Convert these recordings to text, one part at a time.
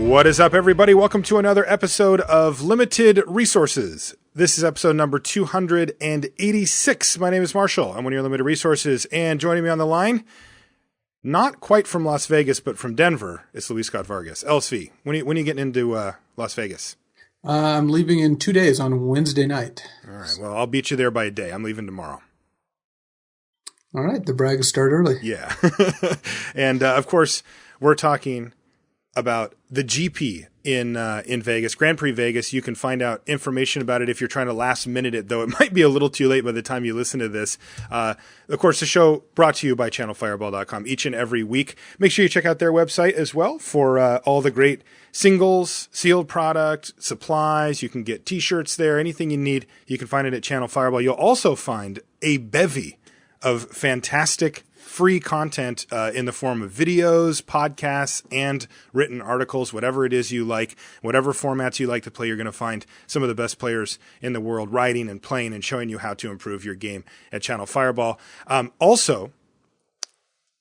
What is up, everybody? Welcome to another episode of Limited Resources. This is episode number 286. My name is Marshall. I'm one of your Limited Resources, and joining me on the line, not quite from Las Vegas, but from Denver, it's Luis Scott-Vargas. LSV, when are you getting into Las Vegas? I'm leaving in 2 days on Wednesday night. All right. Well, I'll beat you there by a day. I'm leaving tomorrow. All right. The brags start early. Yeah. And, of course, we're talking about the GP in Vegas, Grand Prix Vegas. You can find out information about it if you're trying to last minute it, though it might be a little too late by the time you listen to this. Of course, the show brought to you by channelfireball.com each and every week. Make sure you check out their website as well for all the great singles, sealed product, supplies. You can get t-shirts there, anything you need. You can find it at Channel Fireball. You'll also find a bevy of fantastic free content in the form of videos, podcasts, and written articles, whatever it is you like, whatever formats you like to play. You're going to find some of the best players in the world writing and playing and showing you how to improve your game at Channel Fireball. Also,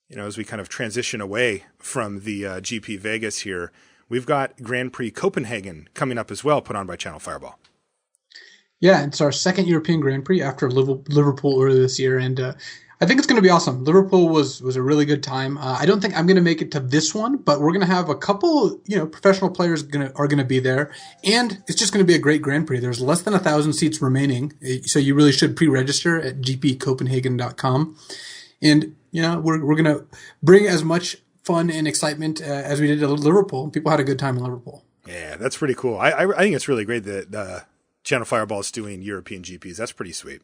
you know, as we kind of transition away from the GP Vegas here, we've got Grand Prix Copenhagen coming up as well, put on by Channel Fireball. Yeah, it's our second European Grand Prix after Liverpool earlier this year, and I think it's going to be awesome. Liverpool was a really good time. I don't think I'm going to make it to this one, but we're going to have a couple, professional players are going to be there, and it's just going to be a great Grand Prix. There's less than 1,000 seats remaining, so you really should pre-register at gpcopenhagen.com. And we're going to bring as much fun and excitement as we did at Liverpool. People had a good time in Liverpool. Yeah, that's pretty cool. I think it's really great that Channel Fireball is doing European GPs. That's pretty sweet.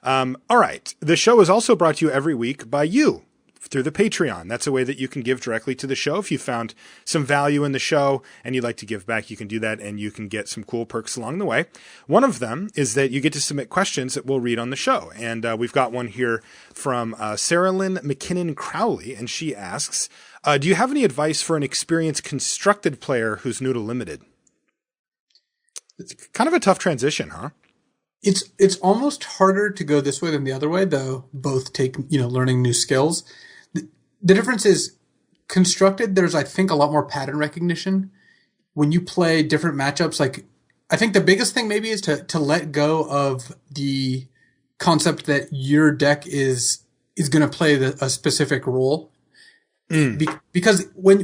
All right. The show is also brought to you every week by you through the Patreon. That's a way that you can give directly to the show. If you found some value in the show and you'd like to give back, you can do that, and you can get some cool perks along the way. One of them is that you get to submit questions that we'll read on the show. And we've got one here from Sarah Lynn McKinnon Crowley, and she asks, do you have any advice for an experienced constructed player who's new to Limited? It's kind of a tough transition, huh? It's almost harder to go this way than the other way, though both take, learning new skills. The difference is constructed, there's, I think, a lot more pattern recognition. When you play different matchups, like, I think the biggest thing maybe is to let go of the concept that your deck is going to play a specific role. Because let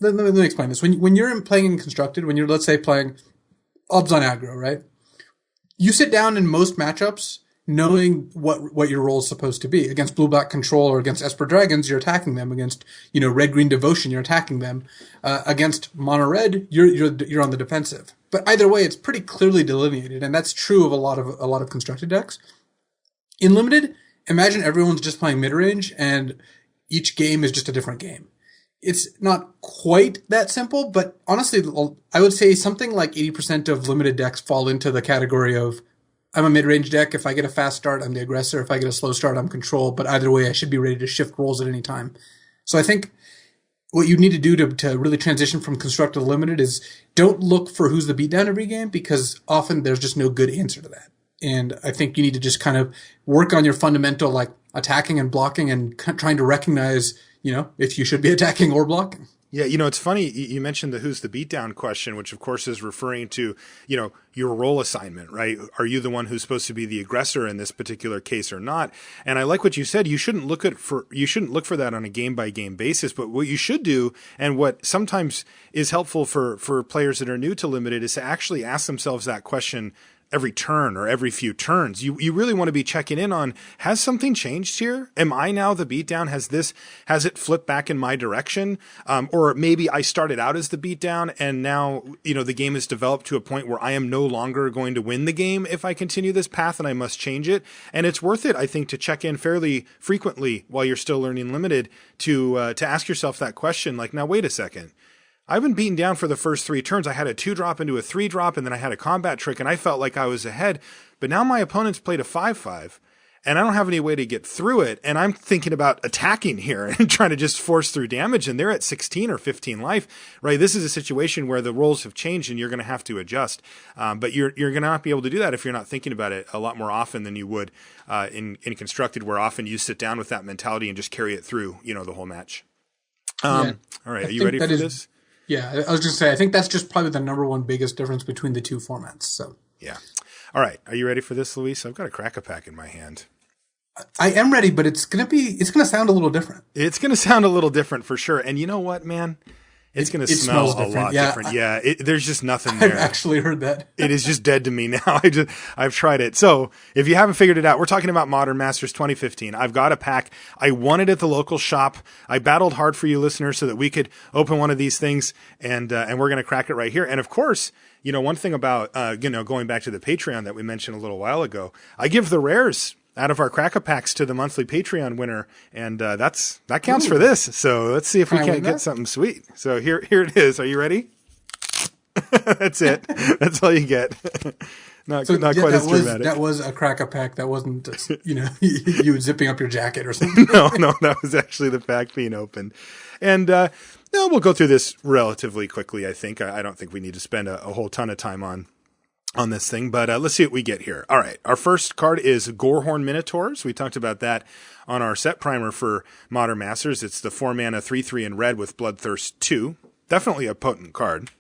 me explain this. When you're playing in constructed, when you're, let's say, playing Obs on aggro, right? You sit down in most matchups knowing what your role is supposed to be. Against blue-black control or against Esper Dragons, you're attacking them. Against, red-green devotion, you're attacking them. Against mono-red, you're on the defensive. But either way, it's pretty clearly delineated, and that's true of a lot of constructed decks. In Limited, imagine everyone's just playing mid-range, and each game is just a different game. It's not quite that simple, but honestly, I would say something like 80% of Limited decks fall into the category of, I'm a mid-range deck. If I get a fast start, I'm the aggressor. If I get a slow start, I'm control. But either way, I should be ready to shift roles at any time. So I think what you need to do to really transition from constructed to Limited is don't look for who's the beatdown every game, because often there's just no good answer to that. And I think you need to just kind of work on your fundamental, like attacking and blocking, and trying to recognize if you should be attacking or blocking. Yeah, it's funny. You mentioned the who's the beatdown question, which of course is referring to, your role assignment, right? Are you the one who's supposed to be the aggressor in this particular case or not? And I like what you said. You shouldn't look for that on a game by game basis. But what you should do, and what sometimes is helpful for players that are new to Limited, is to actually ask themselves that question every turn or every few turns. You really want to be checking in on, has something changed here? Am I now the beatdown? Has it flipped back in my direction? Or maybe I started out as the beatdown, and now, the game has developed to a point where I am no longer going to win the game if I continue this path, and I must change it. And it's worth it, I think, to check in fairly frequently while you're still learning Limited to ask yourself that question. Like, now, wait a second. I've been beaten down for the first 3 turns. I had a 2-drop into a 3-drop, and then I had a combat trick, and I felt like I was ahead. But now my opponent's played a 5-5, and I don't have any way to get through it. And I'm thinking about attacking here and trying to just force through damage, and they're at 16 or 15 life, right? This is a situation where the roles have changed, and you're going to have to adjust. But you're going to not be able to do that if you're not thinking about it a lot more often than you would in Constructed, where often you sit down with that mentality and just carry it through, the whole match. All right, are you ready for this? Yeah, I was going to say, I think that's just probably the number one biggest difference between the two formats. So Yeah. All right. Are you ready for this, Luis? I've got a Crack-A-Pack in my hand. I am ready, but it's going to sound a little different. It's going to sound a little different for sure. And you know what, man? It's going to smell a lot different. Yeah, there's just nothing there. I've actually heard that. It is just dead to me now. I've tried it. So if you haven't figured it out, we're talking about Modern Masters 2015. I've got a pack. I won it at the local shop. I battled hard for you listeners so that we could open one of these things, and we're going to crack it right here. And of course, you know, one thing about, going back to the Patreon that we mentioned a little while ago, I give the rares out of our Crack-A-Packs to the monthly Patreon winner, and that counts for this. So let's see if we can't get something sweet. So here it is. Are you ready? That's it. That's all you get. Not quite as dramatic. That was a Crack-A-Pack. That wasn't, you zipping up your jacket or something. No, that was actually the pack being opened. And we'll go through this relatively quickly, I think. I don't think we need to spend a whole ton of time on this thing, but let's see what we get here. All right. Our first card is Gorehorn Minotaurs. We talked about that on our set primer for Modern Masters. It's the 4-mana 3/3 in red with Bloodthirst 2. Definitely a potent card.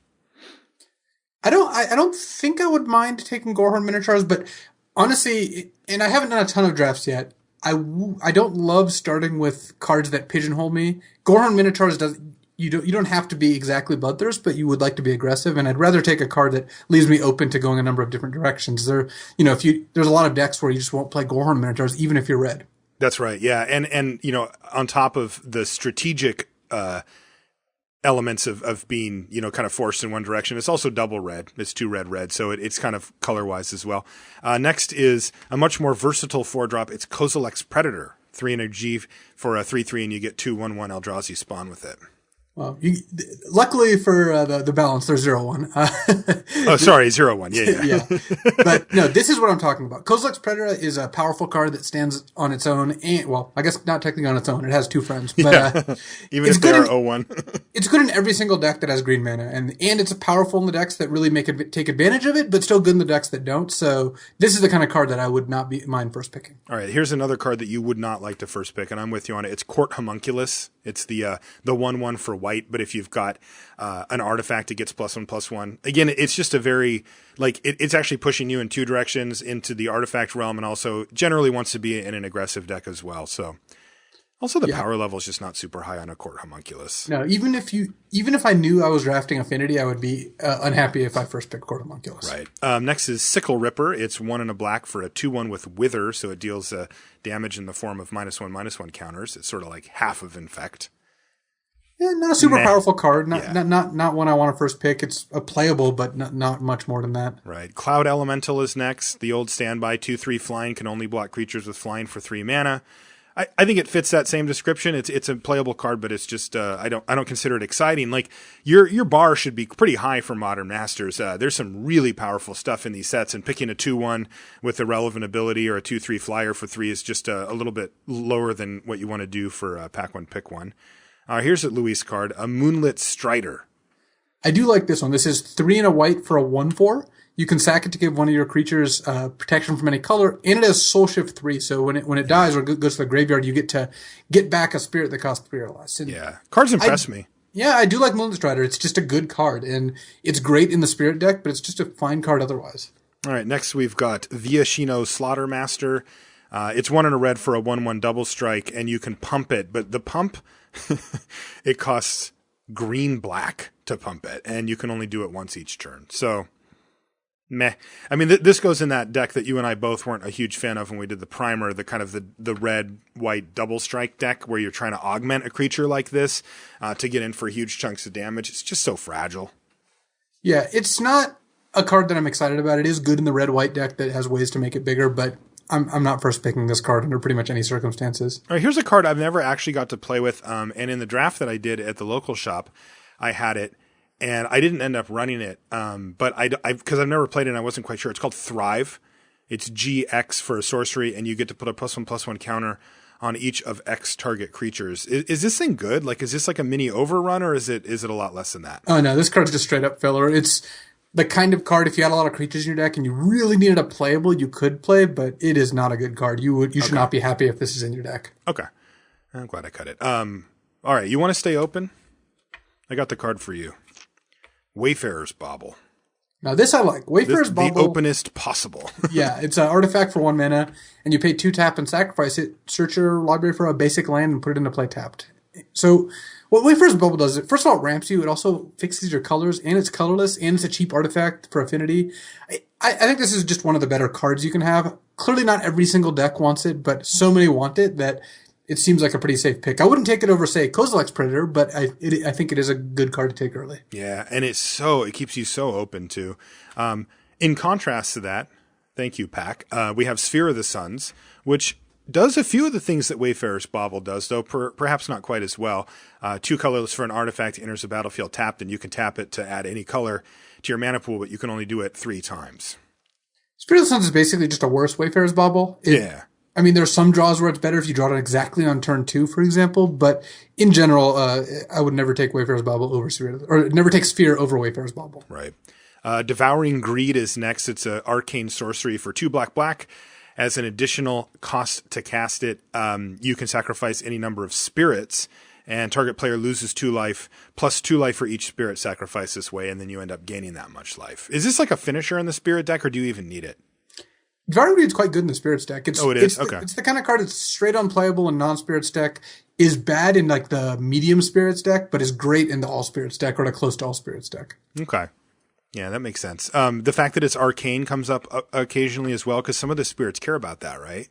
I don't think I would mind taking Gorehorn Minotaurs, but honestly, and I haven't done a ton of drafts yet, I don't love starting with cards that pigeonhole me. Gorehorn Minotaurs you don't have to be exactly Bloodthirst, but you would like to be aggressive, and I'd rather take a card that leaves me open to going a number of different directions. There's a lot of decks where you just won't play Gorehorn Minotaurs, even if you're red. That's right, yeah, and on top of the strategic elements of being kind of forced in one direction, it's also double red. It's 2 red, so it's kind of color wise as well. Next is a much more versatile 4-drop. It's Kozilek's Predator, 3 energy for a 3/3, and you get 2/1/1 Eldrazi spawn with it. Well, luckily for the balance, there's 0/1. Oh, sorry, 0/1. Yeah. Yeah. But no, this is what I'm talking about. Kozilek's Predator is a powerful card that stands on its own, and well, I guess not technically on its own. It has 2 friends, but even if they are 0/1. It's good in every single deck that has green mana, and it's powerful in the decks that really take advantage of it, but still good in the decks that don't. So this is the kind of card that I would not mind first picking. All right, here's another card that you would not like to first pick, and I'm with you on it. It's Court Homunculus. It's the 1/1 for white, but if you've got an artifact, it gets +1/+1. Again, it's just a very, it's actually pushing you in 2 directions into the artifact realm, and also generally wants to be in an aggressive deck as well. So also the power level is just not super high on a Court Homunculus. No, even if I knew I was drafting Affinity, I would be unhappy if I first picked Court Homunculus. Right. Next is Sickle Ripper. It's 1 and a black for a 2/1 with Wither, so it deals damage in the form of -1/-1 counters. It's sort of like half of Infect. Yeah, not a super powerful card. Not one I want to first pick. It's a playable, but not much more than that. Right. Cloud Elemental is next. The old standby 2/3 flying, can only block creatures with flying for 3 mana. I think it fits that same description. It's a playable card, but it's just I don't consider it exciting. Like your bar should be pretty high for Modern Masters. There's some really powerful stuff in these sets, and picking a 2/1 with a relevant ability or a 2/3 flyer for 3 is just a little bit lower than what you want to do for Pack 1 Pick 1. Here's a Luis card, a Moonlit Strider. I do like this one. This is 3 and a white for a 1/4. You can sack it to give one of your creatures protection from any color, and it has Soul Shift 3. So when it dies or goes to the graveyard, you get to get back a spirit that costs 3 or less. And yeah, cards impress me. Yeah, I do like Moonlit Strider. It's just a good card, and it's great in the spirit deck, but it's just a fine card otherwise. All right, next we've got Viashino Slaughtermaster. It's 1 and a red for a 1/1 double strike, and you can pump it, but the pump it costs green-black to pump it, and you can only do it once each turn. So, meh. I mean, this goes in that deck that you and I both weren't a huge fan of when we did the primer, the kind of the red-white double strike deck where you're trying to augment a creature like this to get in for huge chunks of damage. It's just so fragile. Yeah, it's not a card that I'm excited about. It is good in the red-white deck that has ways to make it bigger, but I'm not first picking this card under pretty much any circumstances. All right, here's a card I've never actually got to play with, and in the draft that I did at the local shop, I had it, and I didn't end up running it, but because I've never played it and I wasn't quite sure. It's called Thrive. It's GX for a sorcery, and you get to put a +1/+1 counter on each of X target creatures. Is this thing good? Like, is this like a mini overrun, or is it a lot less than that? Oh, no, this card's just straight up filler. It's the kind of card, if you had a lot of creatures in your deck and you really needed a playable, you could play, but it is not a good card. You should not be happy if this is in your deck. Okay. I'm glad I cut it. All right, you want to stay open? I got the card for you. Wayfarer's Bauble. Now this I like. Wayfarer's Bauble. The openest possible. Yeah, it's an artifact for 1 mana, and you pay 2 tap and sacrifice it. Search your library for a basic land and put it into play tapped. So what Wayfarer's Bauble does, first of all, it ramps you. It also fixes your colors, and it's colorless, and it's a cheap artifact for affinity. I think this is just one of the better cards you can have. Clearly not every single deck wants it, but so many want it that it seems like a pretty safe pick. I wouldn't take it over, say, Kozilek's Predator, but I think it is a good card to take early. Yeah, and it keeps you so open, too. In contrast to that, thank you, Pack, we have Sphere of the Suns, which does a few of the things that Wayfarer's Bauble does, though perhaps not quite as well. 2 colorless for an artifact enters the battlefield tapped, and you can tap it to add any color to your mana pool, but you can only do it 3 times. Sphere of the Suns is basically just a worse Wayfarer's Bauble. Yeah. I mean, there's some draws where it's better if you draw it exactly on turn 2, for example, but in general, I would never take Wayfarer's Bauble over Sphere, or never take Sphere over Wayfarer's Bauble. Right. Devouring Greed is next. It's an arcane sorcery for 2 black. As an additional cost to cast it, you can sacrifice any number of spirits, and target player loses 2 life, plus 2 life for each spirit sacrificed this way, and then you end up gaining that much life. Is this like a finisher in the spirit deck, or do you even need it? Devouring Greed's quite good in the Spirits deck. It is? Okay. It's the kind of card that's straight unplayable in non-Spirits deck, is bad in like the medium Spirits deck, but is great in the All Spirits deck or the close to All Spirits deck. Okay. Yeah, that makes sense. The fact that it's arcane comes up occasionally as well, because some of the spirits care about that, right?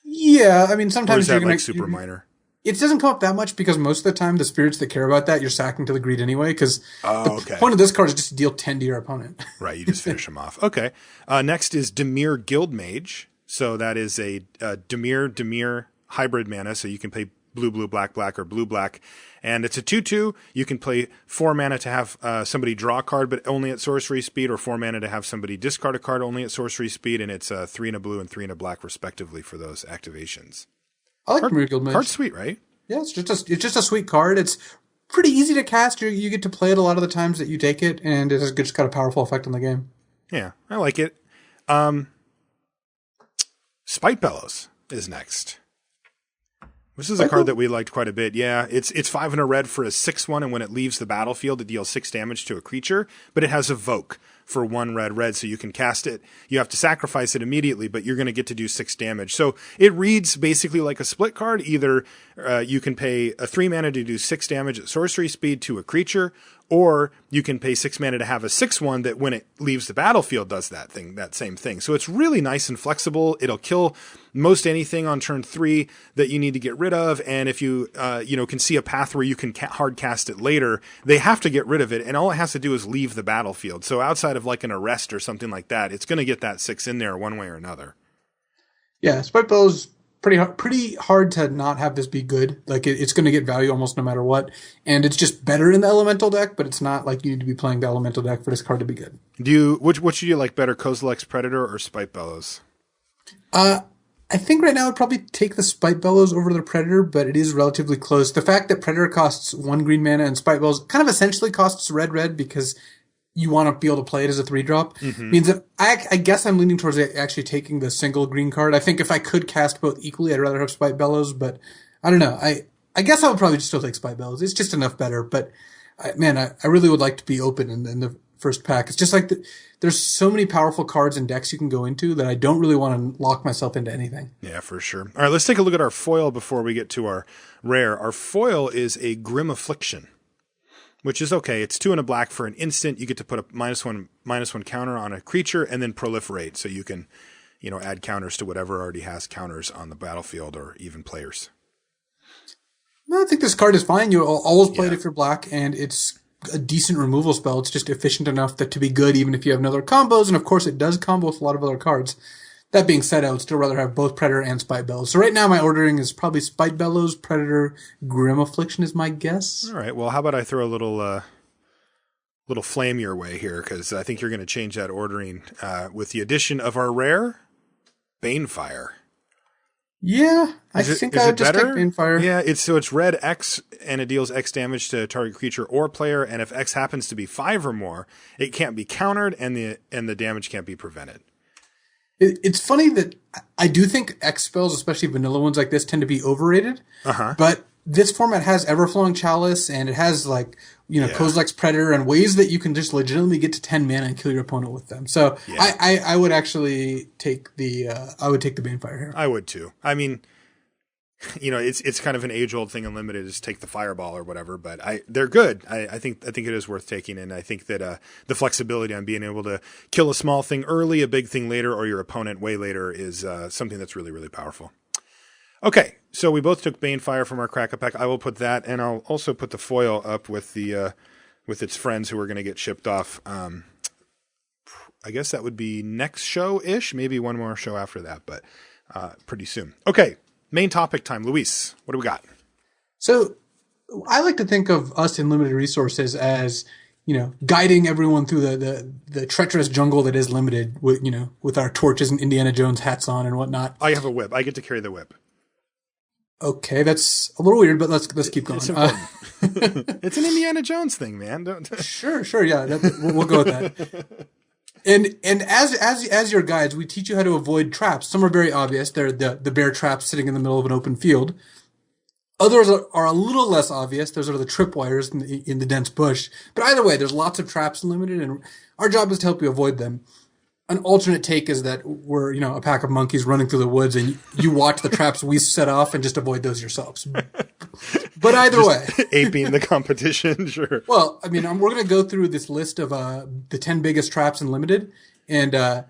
Yeah, I mean, sometimes or is that like super minor? It doesn't come up that much because most of the time the spirits that care about that, you're sacking to the Greed anyway, because the point of this card is just to deal 10 to your opponent. Right, you just finish them off. Okay. Next is Dimir Guildmage. So that is a Dimir hybrid mana, so you can play blue, black, or blue-black. And it's a 2/2. You can play 4 mana to have somebody draw a card, but only at sorcery speed, or 4 mana to have somebody discard a card only at sorcery speed, and it's 3 and a blue and 3 and a black, respectively, for those activations. I like Dimir Guildmage. Card's sweet, right? Yeah, it's just a sweet card. It's pretty easy to cast. You get to play it a lot of the times that you take it, and it has just got a powerful effect on the game. Yeah, I like it. Spite Bellows is next. This is a card that we liked quite a bit. Yeah, it's 5 and a red for a 6/1, and when it leaves the battlefield, it deals 6 damage to a creature, but it has Evoke for 1 red, so you can cast it. You have to sacrifice it immediately, but you're going to get to do 6 damage. So it reads basically like a split card. Either you can pay a 3 mana to do 6 damage at sorcery speed to a creature, or you can pay 6 mana to have a 6/1 that when it leaves the battlefield does that same thing. So it's really nice and flexible. It'll kill most anything on turn 3 that you need to get rid of. And if you, can see a path where you can hard cast it later, they have to get rid of it. And all it has to do is leave the battlefield. So outside of like an arrest or something like that, it's going to get that 6 in there one way or another. Yeah, Spite Bellow's pretty hard to not have this be good. Like it's going to get value almost no matter what, and it's just better in the elemental deck. But it's not like you need to be playing the elemental deck for this card to be good. Which should you like better, Kozilek's Predator or Spite Bellows? I think right now I'd probably take the Spite Bellows over the Predator, but it is relatively close. The fact that Predator costs 1 green mana and Spite Bellows kind of essentially costs red because you want to be able to play it as a 3-drop, means that I guess I'm leaning towards actually taking the single green card. I think if I could cast both equally, I'd rather have Spite Bellows, but I don't know. I guess I would probably still take Spite Bellows. It's just enough better, but I really would like to be open in the first pack. It's just like there's so many powerful cards and decks you can go into that I don't really want to lock myself into anything. Yeah, for sure. All right, let's take a look at our foil before we get to our rare. Our foil is a Grim Affliction, which is okay. It's 2 and a black for an instant. You get to put a -1/-1 counter on a creature and then proliferate. So you can, add counters to whatever already has counters on the battlefield or even players. No, I think this card is fine. You'll always play it if you're black, and it's a decent removal spell. It's just efficient enough to be good even if you have no other combos. And of course it does combo with a lot of other cards. That being said, I would still rather have both Predator and Spite Bellows. So right now my ordering is probably Spite Bellows, Predator, Grim Affliction is my guess. All right. Well, how about I throw a little flame your way here, because I think you're going to change that ordering with the addition of our rare, Banefire. Yeah, I think I would just take Banefire. Yeah, it's red X, and it deals X damage to a target creature or player, and if X happens to be 5 or more, it can't be countered, and the damage can't be prevented. It's funny that I do think X spells, especially vanilla ones like this, tend to be overrated. But this format has Everflowing Chalice, and it has like Kozilek's Predator, and ways that you can just legitimately get to 10 mana and kill your opponent with them. So I would actually take the Banefire here. I would too. I mean, it's kind of an age-old thing in Limited is take the Fireball or whatever, but they're good. I think it is worth taking, and I think that the flexibility on being able to kill a small thing early, a big thing later, or your opponent way later is something that's really, really powerful. Okay, so we both took Banefire from our Crack-A-Pack. I will put that, and I'll also put the foil up with with its friends who are going to get shipped off. I guess that would be next show-ish, maybe one more show after that, but pretty soon. Okay. Main topic time. Luis, what do we got? So I like to think of us in Limited Resources as, guiding everyone through the treacherous jungle that is Limited with our torches and Indiana Jones hats on and whatnot. I have a whip. I get to carry the whip. Okay, that's a little weird, but let's keep going. It's important. It's an Indiana Jones thing, man. Sure, yeah. We'll go with that. And as your guides, we teach you how to avoid traps. Some are very obvious. They're the bear traps sitting in the middle of an open field. Others are a little less obvious. Those are the tripwires in the dense bush. But either way, there's lots of traps in Limited, and our job is to help you avoid them. An alternate take is that we're, a pack of monkeys running through the woods, and you watch the traps we set off and just avoid those yourselves. But either way. Aping the competition, sure. Well, I mean, we're going to go through this list of the 10 biggest traps in Limited, and,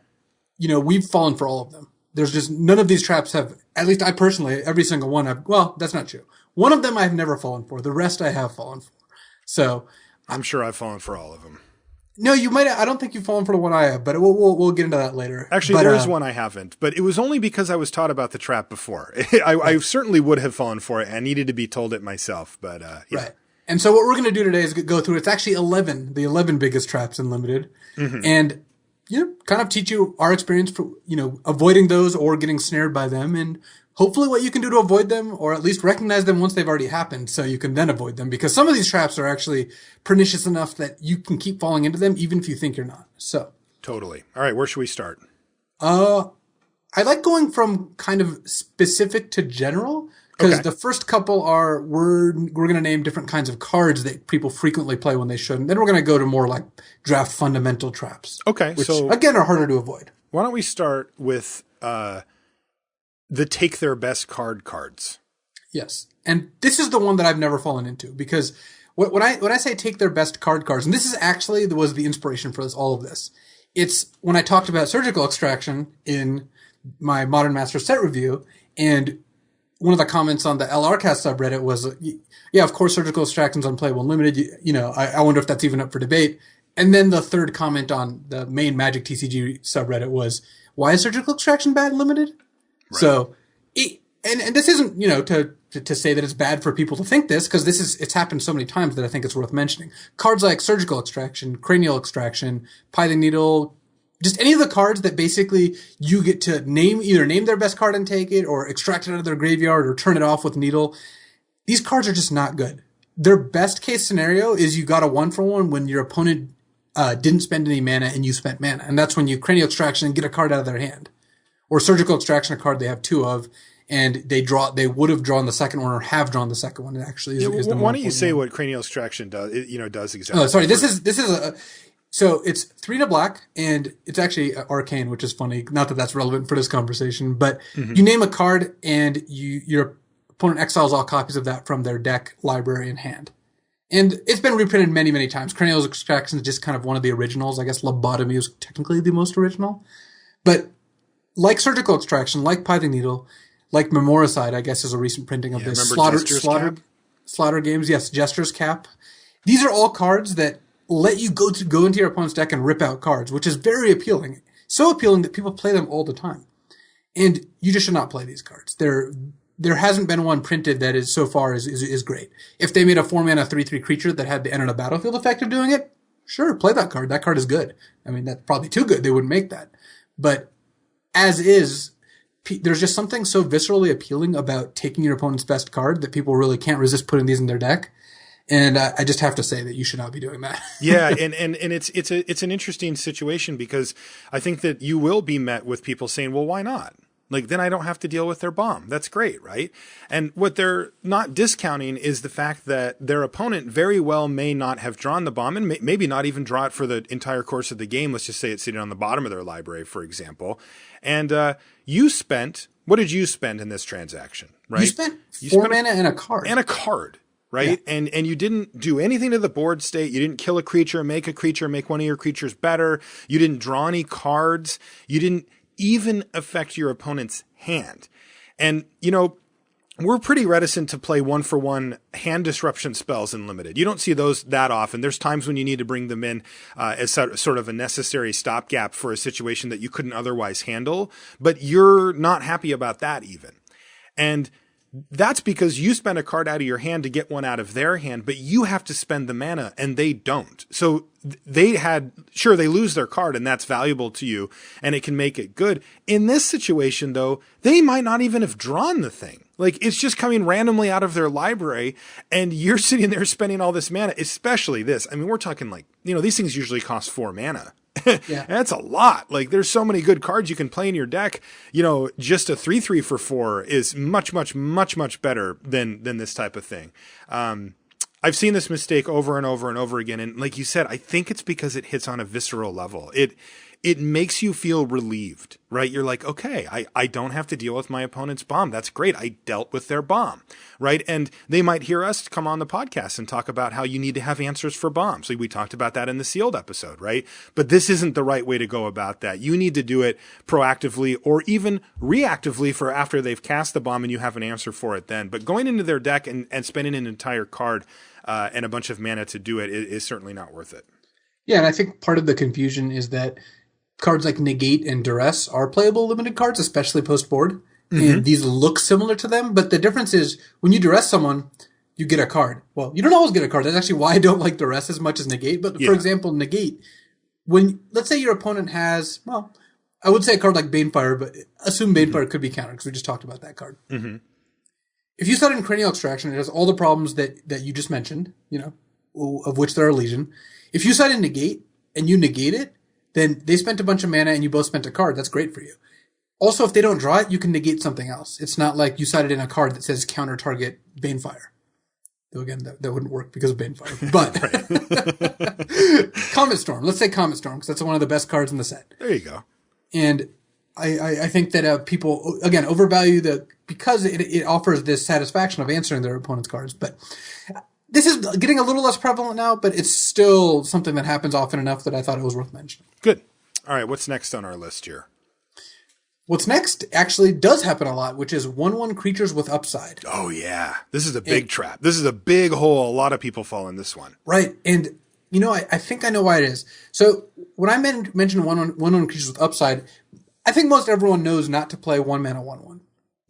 we've fallen for all of them. There's just none of these traps have, at least I personally, every single one that's not true. One of them I've never fallen for. The rest I have fallen for. So. I'm sure I've fallen for all of them. No, you might. I don't think you've fallen for the one I have, but we'll get into that later. Actually, there is one I haven't, but it was only because I was taught about the trap before. I certainly would have fallen for it. I needed to be told it myself, but yeah. Right. And so what we're going to do today is go through. It's actually the 11 biggest traps in Limited, and kind of teach you our experience for avoiding those or getting snared by them, and hopefully what you can do to avoid them, or at least recognize them once they've already happened, so you can then avoid them. Because some of these traps are actually pernicious enough that you can keep falling into them, even if you think you're not. So totally. All right, where should we start? I like going from kind of specific to general, because the first couple are we're going to name different kinds of cards that people frequently play when they shouldn't. Then we're going to go to more like draft fundamental traps. Okay, which so again are harder to avoid. Why don't we start with the take their best cards. Yes. And this is the one that I've never fallen into, because when I say take their best cards, and this is actually was the inspiration for all of this. It's when I talked about surgical extraction in my Modern Master set review, and one of the comments on the LRcast subreddit was, yeah, of course surgical extraction's unplayable and limited. I wonder if that's even up for debate. And then the third comment on the main Magic TCG subreddit was, why is surgical extraction bad and limited? Right. So, and this isn't, to say that it's bad for people to think this, because it's happened so many times that I think it's worth mentioning. Cards like surgical extraction, cranial extraction, pithing needle, just any of the cards that basically you get to either name their best card and take it, or extract it out of their graveyard, or turn it off with needle. These cards are just not good. Their best case scenario is you got a 1-for-1 when your opponent didn't spend any mana and you spent mana. And that's when you cranial extraction and get a card out of their hand. Or surgical extraction, a card they have 2 of, and they would have drawn the second one or have drawn the second one. It actually is the why don't you say what cranial extraction does? Does exactly. Oh, sorry. This is so it's 3 to black, and it's actually arcane, which is funny. Not that that's relevant for this conversation, but you name a card, and your opponent exiles all copies of that from their deck, library, and hand. And it's been reprinted many, many times. Cranial extraction is just kind of one of the originals. I guess lobotomy is technically the most original, but like surgical extraction, like pithing needle, like Memoricide, I guess is a recent printing of this. Slaughter games, yes, Jester's Cap. These are all cards that let you go into your opponent's deck and rip out cards, which is very appealing. So appealing that people play them all the time. And you just should not play these cards. There hasn't been one printed that is so far is great. If they made a 4-mana 3/3 creature that had the enter the battlefield effect of doing it, sure, play that card. That card is good. I mean, that's probably too good. They wouldn't make that. But as is, there's just something so viscerally appealing about taking your opponent's best card that people really can't resist putting these in their deck. And I just have to say that you should not be doing that. Yeah, and it's an interesting situation, because I think that you will be met with people saying, well, why not? Like, then I don't have to deal with their bomb. That's great, right? And what they're not discounting is the fact that their opponent very well may not have drawn the bomb and maybe not even draw it for the entire course of the game. Let's just say it's sitting on the bottom of their library, for example. And what did you spend in this transaction, right? You spent 4 mana and a card. And a card, right? Yeah. And you didn't do anything to the board state. You didn't kill a creature, make one of your creatures better. You didn't draw any cards. You didn't even affect your opponent's hand. And, we're pretty reticent to play 1-for-1 hand disruption spells in Limited. You don't see those that often. There's times when you need to bring them in as sort of a necessary stopgap for a situation that you couldn't otherwise handle, but you're not happy about that even. And that's because you spend a card out of your hand to get one out of their hand, but you have to spend the mana and they don't. So they lose their card and that's valuable to you and it can make it good. In this situation though, they might not even have drawn the thing. Like, it's just coming randomly out of their library and you're sitting there spending all this mana, especially this. I mean, we're talking like, these things usually cost 4 mana. Yeah. That's a lot. Like, there's so many good cards you can play in your deck. Just a 3/3 for 4 is much, much, much, much better than this type of thing. I've seen this mistake over and over and over again. And like you said, I think it's because it hits on a visceral level. It makes you feel relieved, right? You're like, okay, I don't have to deal with my opponent's bomb. That's great. I dealt with their bomb, right? And they might hear us come on the podcast and talk about how you need to have answers for bombs. We talked about that in the sealed episode, right? But this isn't the right way to go about that. You need to do it proactively or even reactively for after they've cast the bomb and you have an answer for it then. But going into their deck and spending an entire card and a bunch of mana to do it is certainly not worth it. Yeah, and I think part of the confusion is that cards like Negate and Duress are playable Limited cards, especially post-board. Mm-hmm. And these look similar to them, but the difference is when you Duress someone, you get a card. Well, you don't always get a card. That's actually why I don't like Duress as much as Negate. But for example, Negate, let's say your opponent has, well, I would say a card like Banefire, but assume Banefire could be countered because we just talked about that card. Mm-hmm. If you set in Cranial Extraction, it has all the problems that you just mentioned, of which there are legion. If you set in Negate and you negate it, then they spent a bunch of mana and you both spent a card. That's great for you. Also, if they don't draw it, you can negate something else. It's not like you cited in a card that says counter target Banefire. Though again, that wouldn't work because of Banefire. But Comet Storm. Let's say Comet Storm because that's one of the best cards in the set. There you go. And I think that people, again, overvalue because it offers this satisfaction of answering their opponent's cards. But this is getting a little less prevalent now, but it's still something that happens often enough that I thought it was worth mentioning. Good. All right, what's next on our list here? What's next actually does happen a lot, which is 1/1 creatures with upside. Oh, yeah. This is a big trap. This is a big hole. A lot of people fall in this one. Right. And, I think I know why it is. So when I mentioned 1/1 creatures with upside, I think most everyone knows not to play 1 mana 1/1.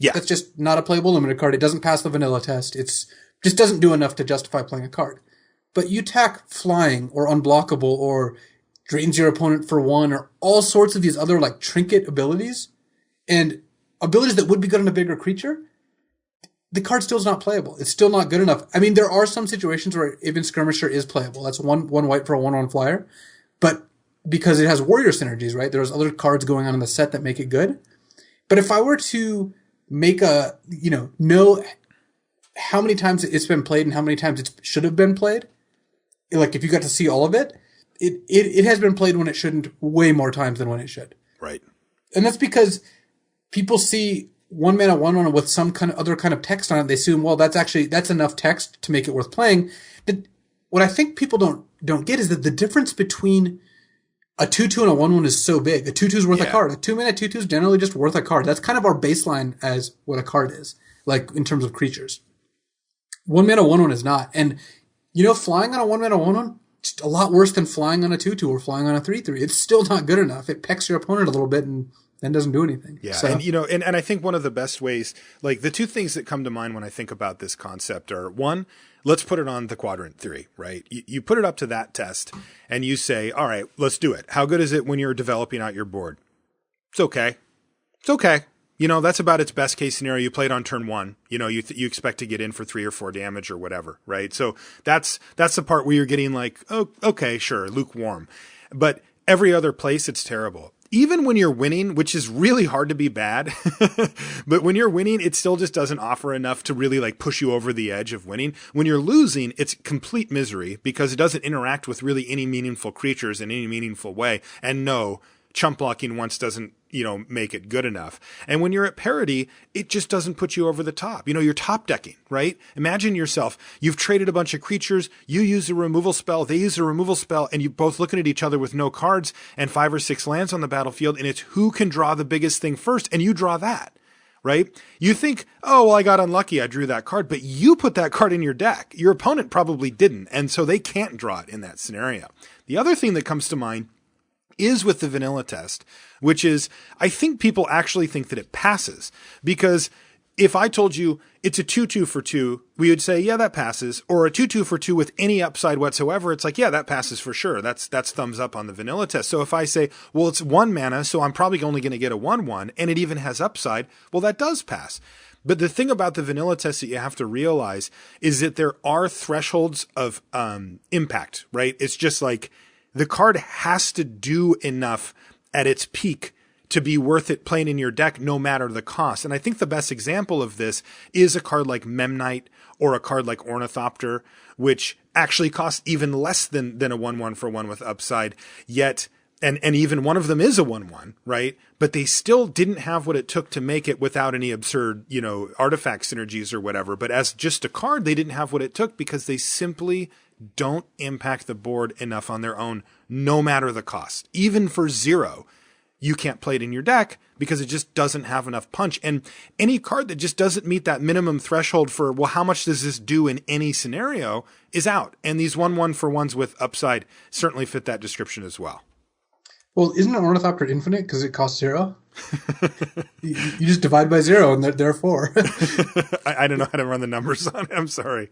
Yeah. That's just not a playable Limited card. It doesn't pass the vanilla test. It's just doesn't do enough to justify playing a card. But you tack flying or unblockable or drains your opponent for 1 or all sorts of these other like trinket abilities and abilities that would be good on a bigger creature, the card still is not playable. It's still not good enough. I mean, there are some situations where even Skirmisher is playable. That's one white for a 1/1 flyer. But because it has warrior synergies, right? There's other cards going on in the set that make it good. But if I were to make know how many times it's been played and how many times it should have been played, like if you got to see all of it, it has been played when it shouldn't way more times than when it should. Right. And that's because people see 1 mana 1/1 with some other kind of text on it. They assume, well, that's enough text to make it worth playing. But what I think people don't get is that the difference between a 2/2 and a 1/1 is so big. A 2/2 is worth a card. A 2-mana 2/2 is generally just worth a card. That's kind of our baseline as what a card is, like in terms of creatures. 1 mana 1/1 is not. And, flying on a 1 mana 1/1, it's a lot worse than flying on a 2/2 or flying on a 3/3. It's still not good enough. It pecks your opponent a little bit and then doesn't do anything. Yeah. So. And I think one of the best ways, like the two things that come to mind when I think about this concept are, one, let's put it on the quadrant 3, right? You put it up to that test and you say, all right, let's do it. How good is it when you're developing out your board? It's okay. It's okay. That's about its best case scenario. You played on turn 1. You expect to get in for 3 or 4 damage or whatever, right? So that's the part where you're getting like, oh, okay, sure, lukewarm. But every other place, it's terrible. even when you're winning, which is really hard to be bad, but when you're winning, it still just doesn't offer enough to really like push you over the edge of winning. When you're losing, it's complete misery because it doesn't interact with really any meaningful creatures in any meaningful way. And no, chump blocking once doesn't, make it good enough. And when you're at parity, it just doesn't put you over the top. You're top decking, right? Imagine yourself, you've traded a bunch of creatures, you use a removal spell, they use a removal spell, and you're both looking at each other with no cards and 5 or 6 lands on the battlefield, and it's who can draw the biggest thing first, and you draw that, right? You think, oh, well, I got unlucky, I drew that card, but you put that card in your deck. Your opponent probably didn't, and so they can't draw it in that scenario. The other thing that comes to mind is with the vanilla test, which is, I think people actually think that it passes, because if I told you it's a 2/2 for 2, we would say, yeah, that passes, or a 2/2 for 2 with any upside whatsoever. It's like, yeah, that passes for sure. That's thumbs up on the vanilla test. So if I say, well, it's 1 mana, so I'm probably only going to get a 1/1, and it even has upside, well, that does pass. But the thing about the vanilla test that you have to realize is that there are thresholds of impact, right? It's just like, the card has to do enough at its peak to be worth it playing in your deck, no matter the cost. And I think the best example of this is a card like Memnite or a card like Ornithopter, which actually costs even less than a 1/1 for 1 with upside, yet, and even one of them is a 1/1, right? But they still didn't have what it took to make it without any absurd, artifact synergies or whatever. But as just a card, they didn't have what it took because they simply don't impact the board enough on their own, no matter the cost. Even for 0, you can't play it in your deck because it just doesn't have enough punch. And any card that just doesn't meet that minimum threshold for, well, how much does this do in any scenario is out. And these 1/1 for 1s with upside certainly fit that description as well. Well, isn't an Ornithopter infinite because it costs 0? you just divide by 0 and therefore. I don't know how to run the numbers on it. I'm sorry.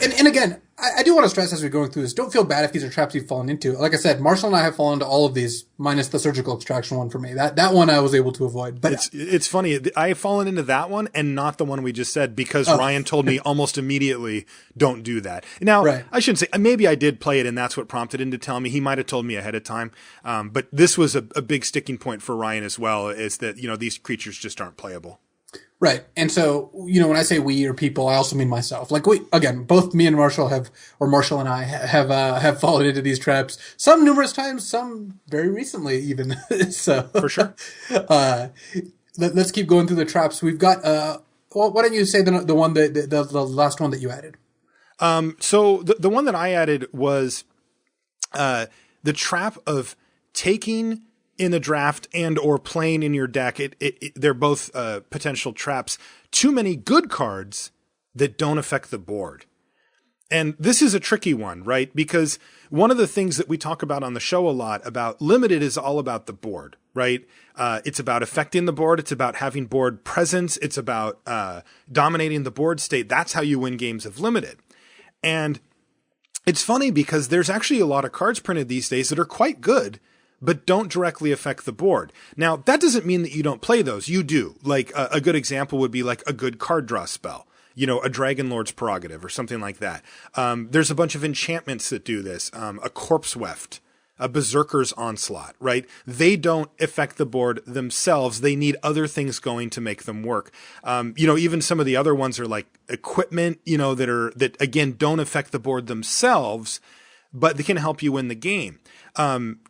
And again, I do want to stress as we're going through this, don't feel bad if these are traps you've fallen into. Like I said, Marshall and I have fallen into all of these, minus the surgical extraction one for me. That one I was able to avoid. But it's funny. I have fallen into that one and not the one we just said because Ryan told me almost immediately, don't do that. Now, right. I shouldn't say, maybe I did play it and that's what prompted him to tell me. He might have told me ahead of time. But this was a big sticking point for Ryan as well, is that, these creatures just aren't playable. Right. And so, when I say we or people, I also mean myself. Like both me and Marshall Marshall and I have fallen into these traps, some numerous times, some very recently even. So for sure. Let's keep going through the traps. We've got, why don't you say the one the last one that you added? So the one that I added was, the trap of taking in the draft and or playing in your deck. They're both potential traps. Too many good cards that don't affect the board. And this is a tricky one, right? Because one of the things that we talk about on the show a lot about limited is all about the board, right? It's about affecting the board. It's about having board presence. It's about dominating the board state. That's how you win games of limited. And it's funny because there's actually a lot of cards printed these days that are quite good, but don't directly affect the board. Now, that doesn't mean that you don't play those. You do. Like a good example would be like a good card draw spell, a Dragon Lord's Prerogative or something like that. There's a bunch of enchantments that do this. A Corpse Weft, a Berserker's Onslaught, right? They don't affect the board themselves. They need other things going to make them work. Even some of the other ones are like equipment, that again, don't affect the board themselves, but they can help you win the game.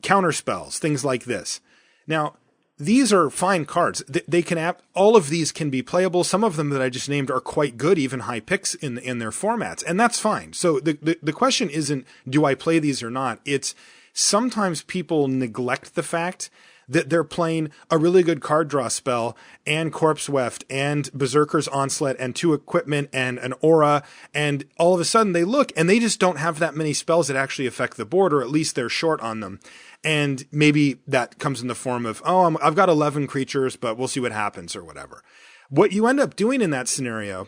Counter spells, things like this. Now, these are fine cards. They can all of these can be playable. Some of them that I just named are quite good, even high picks in their formats, and that's fine. So the question isn't, do I play these or not? It's sometimes people neglect the fact that they're playing a really good card draw spell and Corpse Weft and Berserker's Onslaught and 2 equipment and an aura, and all of a sudden they look and they just don't have that many spells that actually affect the board, or at least they're short on them. And maybe that comes in the form of, I've got 11 creatures, but we'll see what happens or whatever. What you end up doing in that scenario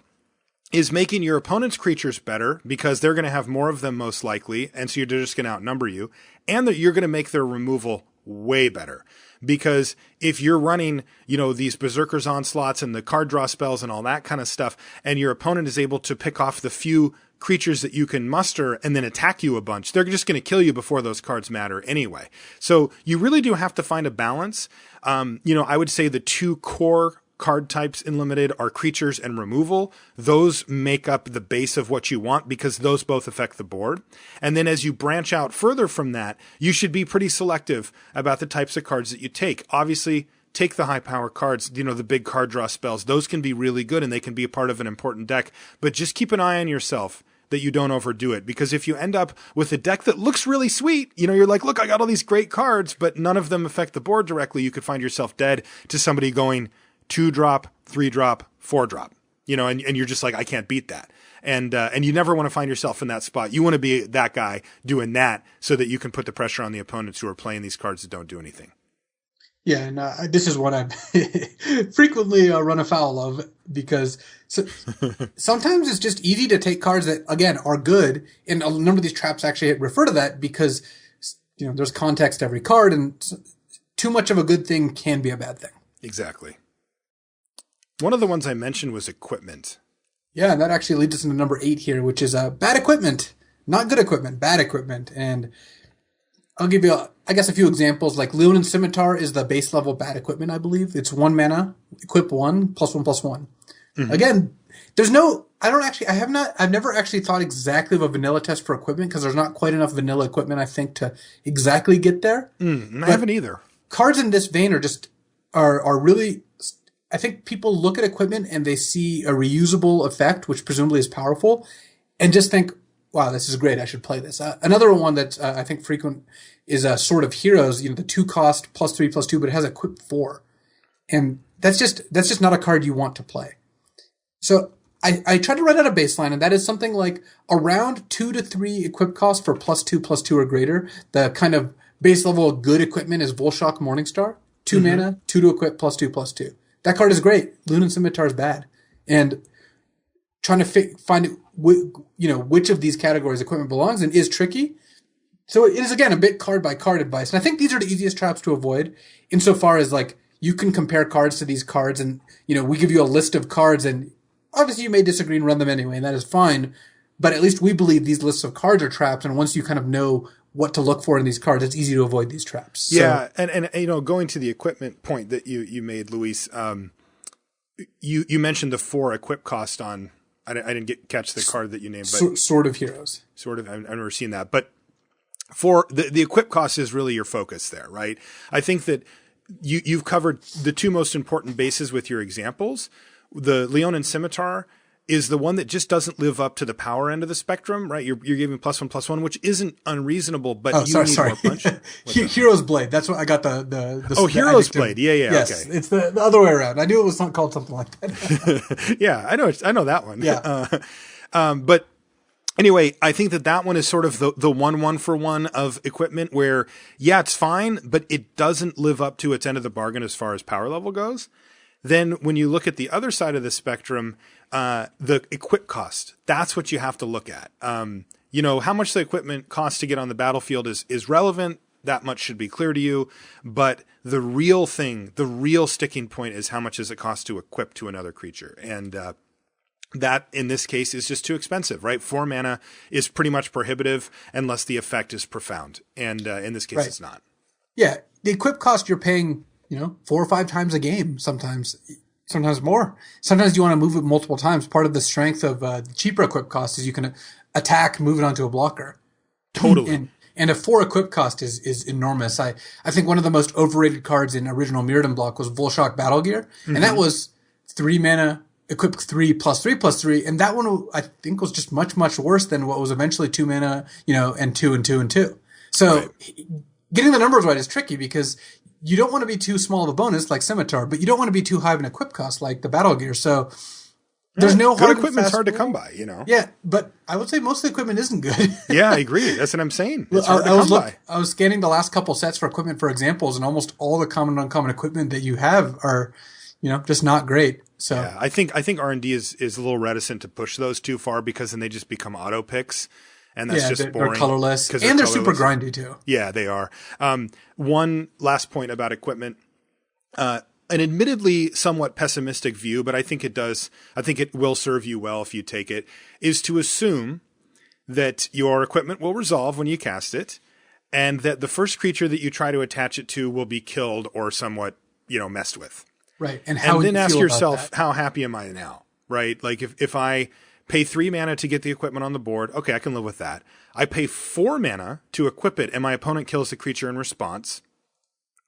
is making your opponent's creatures better because they're going to have more of them most likely, and so they're just going to outnumber you, and that you're going to make their removal way better. Because if you're running, these Berserker's Onslaughts and the card draw spells and all that kind of stuff, and your opponent is able to pick off the few creatures that you can muster and then attack you a bunch. They're just going to kill you before those cards matter anyway. So you really do have to find a balance. I would say the two core card types in limited are creatures and removal. Those make up the base of what you want because those both affect the board. And then as you branch out further from that, you should be pretty selective about the types of cards that you take. Obviously, take the high power cards, the big card draw spells. Those can be really good and they can be a part of an important deck, but just keep an eye on yourself that you don't overdo it. Because if you end up with a deck that looks really sweet, you're like, look, I got all these great cards, but none of them affect the board directly. You could find yourself dead to somebody going 2-drop, 3-drop, 4-drop, and you're just like, I can't beat that. And you never want to find yourself in that spot. You want to be that guy doing that so that you can put the pressure on the opponents who are playing these cards that don't do anything. Yeah, and this is what I frequently run afoul of because sometimes it's just easy to take cards that, again, are good. And a number of these traps actually refer to that because, there's context to every card and too much of a good thing can be a bad thing. Exactly. One of the ones I mentioned was equipment. Yeah, and that actually leads us into number 8 here, which is bad equipment. Not good equipment, bad equipment. And I'll give you, a few examples. Like Leonin Scimitar is the base level bad equipment, I believe. It's 1 mana, equip 1, +1/+1. Mm-hmm. Again, I've never actually thought exactly of a vanilla test for equipment because there's not quite enough vanilla equipment, I think, to exactly get there. I haven't either. Cards in this vein are really, I think people look at equipment and they see a reusable effect, which presumably is powerful, and just think, wow, this is great. I should play this. Another one that I think frequent is Sword of Heroes. The 2-cost +3/+2, but it has equip 4, and that's just not a card you want to play. So I tried to write out a baseline, and that is something like around 2 to 3 equip costs for +2/+2 or greater. The kind of base level of good equipment is Volshock Morningstar, 2 mana, 2 to equip +2/+2. That card is great. Leonin Scimitar is bad, and trying to find which of these categories equipment belongs in is tricky. So it is, again, a bit card by card advice. And I think these are the easiest traps to avoid insofar as you can compare cards to these cards and, we give you a list of cards and obviously you may disagree and run them anyway, and that is fine. But at least we believe these lists of cards are traps. And once you kind of know what to look for in these cards, it's easy to avoid these traps. Yeah. So, and going to the equipment point that you made, Luis, you mentioned the 4 equip cost on, I didn't catch the card that you named, but Sword of Heroes. I've never seen that. But for the equip cost is really your focus there, right? I think that you've covered the 2 most important bases with your examples. The Leonin Scimitar is the one that just doesn't live up to the power end of the spectrum, right? You're giving +1/+1, which isn't unreasonable, but need more punch. Hero's Blade. That's what I got the Hero's Blade. Yeah. Yes, okay. It's the other way around. I knew it was not called something like that. Yeah, I know that one. Yeah. But anyway, I think that one is sort of the 1-1-for-1 of equipment where, yeah, it's fine, but it doesn't live up to its end of the bargain as far as power level goes. Then when you look at the other side of the spectrum, the equip cost, that's what you have to look at. How much the equipment costs to get on the battlefield is relevant. That much should be clear to you. But the real thing, the real sticking point is how much does it cost to equip to another creature. And that in this case is just too expensive, right? 4 mana is pretty much prohibitive unless the effect is profound. And in this case, It's not. Yeah. The equip cost you're paying, 4 or 5 times a game, sometimes more. Sometimes you want to move it multiple times. Part of the strength of the cheaper equip cost is you can attack, move it onto a blocker. Totally. And a 4 equip cost is enormous. I think one of the most overrated cards in original Mirrodin block was Volshock Battle Gear. Mm-hmm. And that was 3 mana, equip 3 +3/+3. And that one, I think, was just much, much worse than what was eventually 2 mana, and 2 and 2 and 2. So getting the numbers right is tricky because you don't want to be too small of a bonus like Scimitar, but you don't want to be too high of an equip cost like the Battle Gear. So there's no good equipment's hard to come by, Yeah, but I would say most of the equipment isn't good. Yeah, I agree. That's what I'm saying. It's hard to come by. I was scanning the last couple sets for equipment for examples, and almost all the common and uncommon equipment that you have are, just not great. So yeah, I think R&D is a little reticent to push those too far because then they just become auto picks. And that's just boring. They're colorless. And they're super grindy too. Yeah, they are. One last point about equipment. An admittedly somewhat pessimistic view, but I think it will serve you well if you take it, is to assume that your equipment will resolve when you cast it, and that the first creature that you try to attach it to will be killed or somewhat, messed with. Right. And how then ask yourself, that? how happy am I now? Right? Like if I pay 3 mana to get the equipment on the board, okay, I can live with that. I pay 4 mana to equip it, and my opponent kills the creature in response.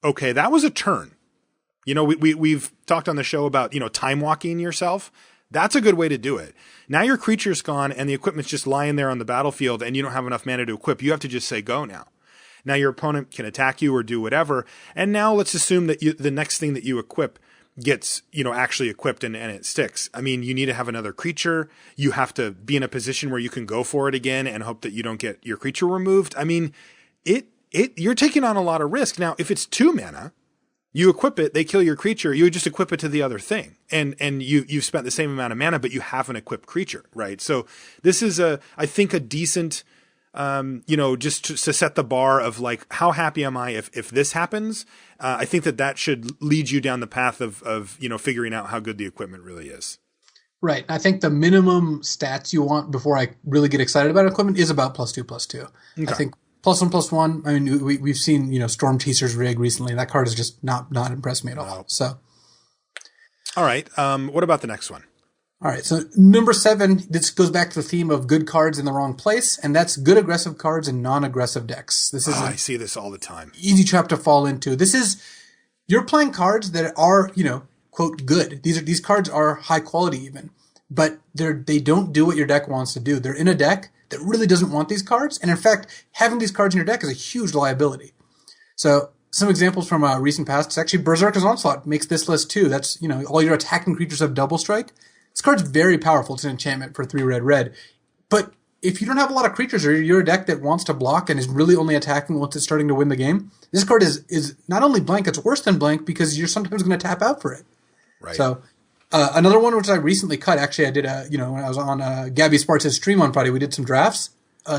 Okay, that was a turn. We've talked on the show about, time walking yourself. That's a good way to do it. Now your creature's gone and the equipment's just lying there on the battlefield and you don't have enough mana to equip. You have to just say go now. Now your opponent can attack you or do whatever. And now let's assume that the next thing that you equip gets, actually equipped and it sticks. I mean, you need to have another creature. You have to be in a position where you can go for it again and hope that you don't get your creature removed. I mean, you're taking on a lot of risk. Now, if it's 2 mana, you equip it, they kill your creature, you just equip it to the other thing. And you've spent the same amount of mana, but you have an equipped creature, right? So this is I think a decent, just to set the bar of like, how happy am I if this happens? I think that should lead you down the path of figuring out how good the equipment really is. Right. I think the minimum stats you want before I really get excited about equipment is about +2/+2. Okay. I think +1/+1. I mean, we've seen Storm Teaser's rig recently. That card has just not impressed me at all. So, all right. What about the next one? All right. So number 7. This goes back to the theme of good cards in the wrong place, and that's good aggressive cards in non-aggressive decks. This is I see this all the time. Easy trap to fall into. This is you're playing cards that are quote good. These cards are high quality even, but they don't do what your deck wants to do. They're in a deck that really doesn't want these cards. And in fact, having these cards in your deck is a huge liability. So some examples from recent past, it's actually Berserker's Onslaught makes this list too. That's, all your attacking creatures have double strike. This card's very powerful. It's an enchantment for 3 red. But if you don't have a lot of creatures or you're a deck that wants to block and is really only attacking once it's starting to win the game, this card is not only blank, it's worse than blank because you're sometimes going to tap out for it. Right. So another one which I recently cut, actually I did when I was on Gabby Sparks' stream on Friday, we did some drafts.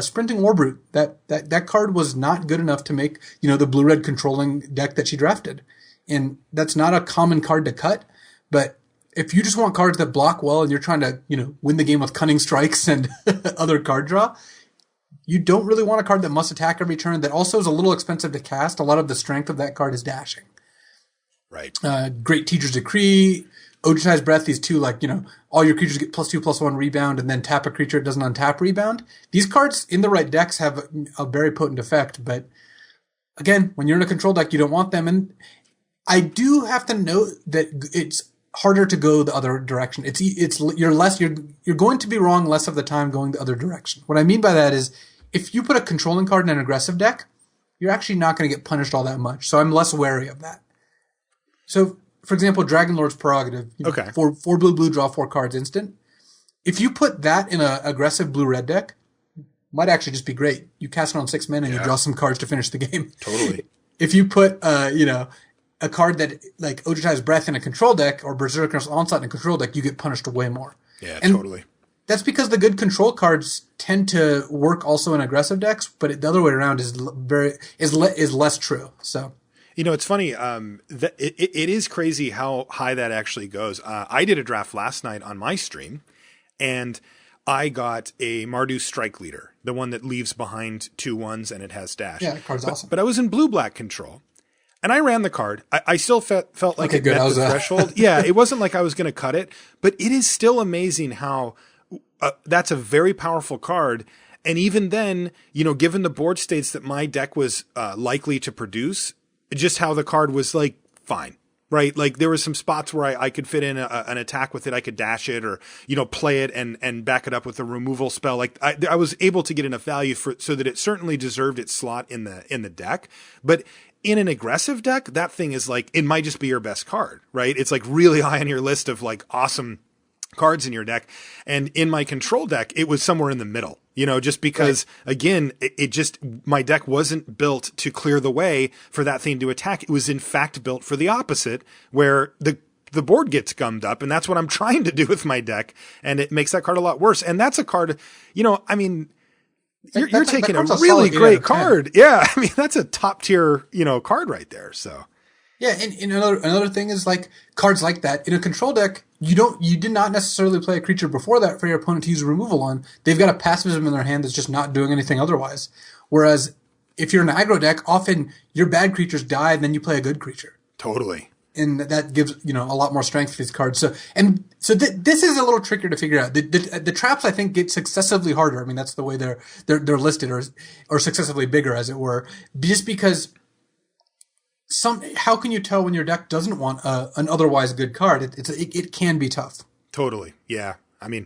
Sprinting Warbrute, that card was not good enough to make, the blue-red controlling deck that she drafted. And that's not a common card to cut, but if you just want cards that block well and you're trying to, win the game with cunning strikes and other card draw, you don't really want a card that must attack every turn that also is a little expensive to cast. A lot of the strength of that card is dashing. Right. Great Teacher's Decree, Ojutai's Breath, these two, all your creatures get +2/+1 rebound and then tap a creature, it doesn't untap rebound. These cards in the right decks have a very potent effect, but again, when you're in a control deck, you don't want them. And I do have to note that it's harder to go the other direction. You're going to be wrong less of the time going the other direction. What I mean by that is if you put a controlling card in an aggressive deck, you're actually not going to get punished all that much. So I'm less wary of that. So, for example, Dragonlord's Prerogative. Okay. 4 blue, draw 4 cards instant. If you put that in an aggressive blue-red deck, might actually just be great. You cast it on 6 mana and you draw some cards to finish the game. Totally. If you put, a card that, like Ojutai's Breath in a control deck or Berserker's Onslaught in a control deck, you get punished way more. Yeah, and totally. That's because the good control cards tend to work also in aggressive decks, but the other way around is less true. So. It's funny. It is crazy how high that actually goes. I did a draft last night on my stream, and I got a Mardu Strike Leader, the one that leaves behind 2 1s and it has dash. Yeah, that card's awesome. But I was in blue-black control, and I ran the card. I still felt like it met the threshold. Yeah, it wasn't like I was going to cut it, but it is still amazing how that's a very powerful card. And even then, given the board states that my deck was likely to produce, just how the card was fine, right? Like there were some spots where I could fit in an attack with it. I could dash it or, play it and back it up with a removal spell. Like I was able to get enough value so that it certainly deserved its slot in the deck. But in an aggressive deck, that thing is it might just be your best card, right? It's really high on your list of awesome cards in your deck. And in my control deck, it was somewhere in the middle, just because again, my deck wasn't built to clear the way for that thing to attack. It was in fact built for the opposite, where the board gets gummed up. And that's what I'm trying to do with my deck. And it makes that card a lot worse. And that's a card, you're taking a really great card. Yeah. I mean, that's a top tier, card right there. So. Yeah, and another thing is cards like that in a control deck, you did not necessarily play a creature before that for your opponent to use removal on. They've got a pacifism in their hand that's just not doing anything otherwise. Whereas if you're an aggro deck, often your bad creatures die and then you play a good creature. Totally. And that gives, a lot more strength to these cards. So this is a little trickier to figure out. The traps, I think, get successively harder. I mean, that's the way they're listed, or successively bigger, as it were, just because how can you tell when your deck doesn't want an otherwise good card? It can be tough. Totally. Yeah. I mean,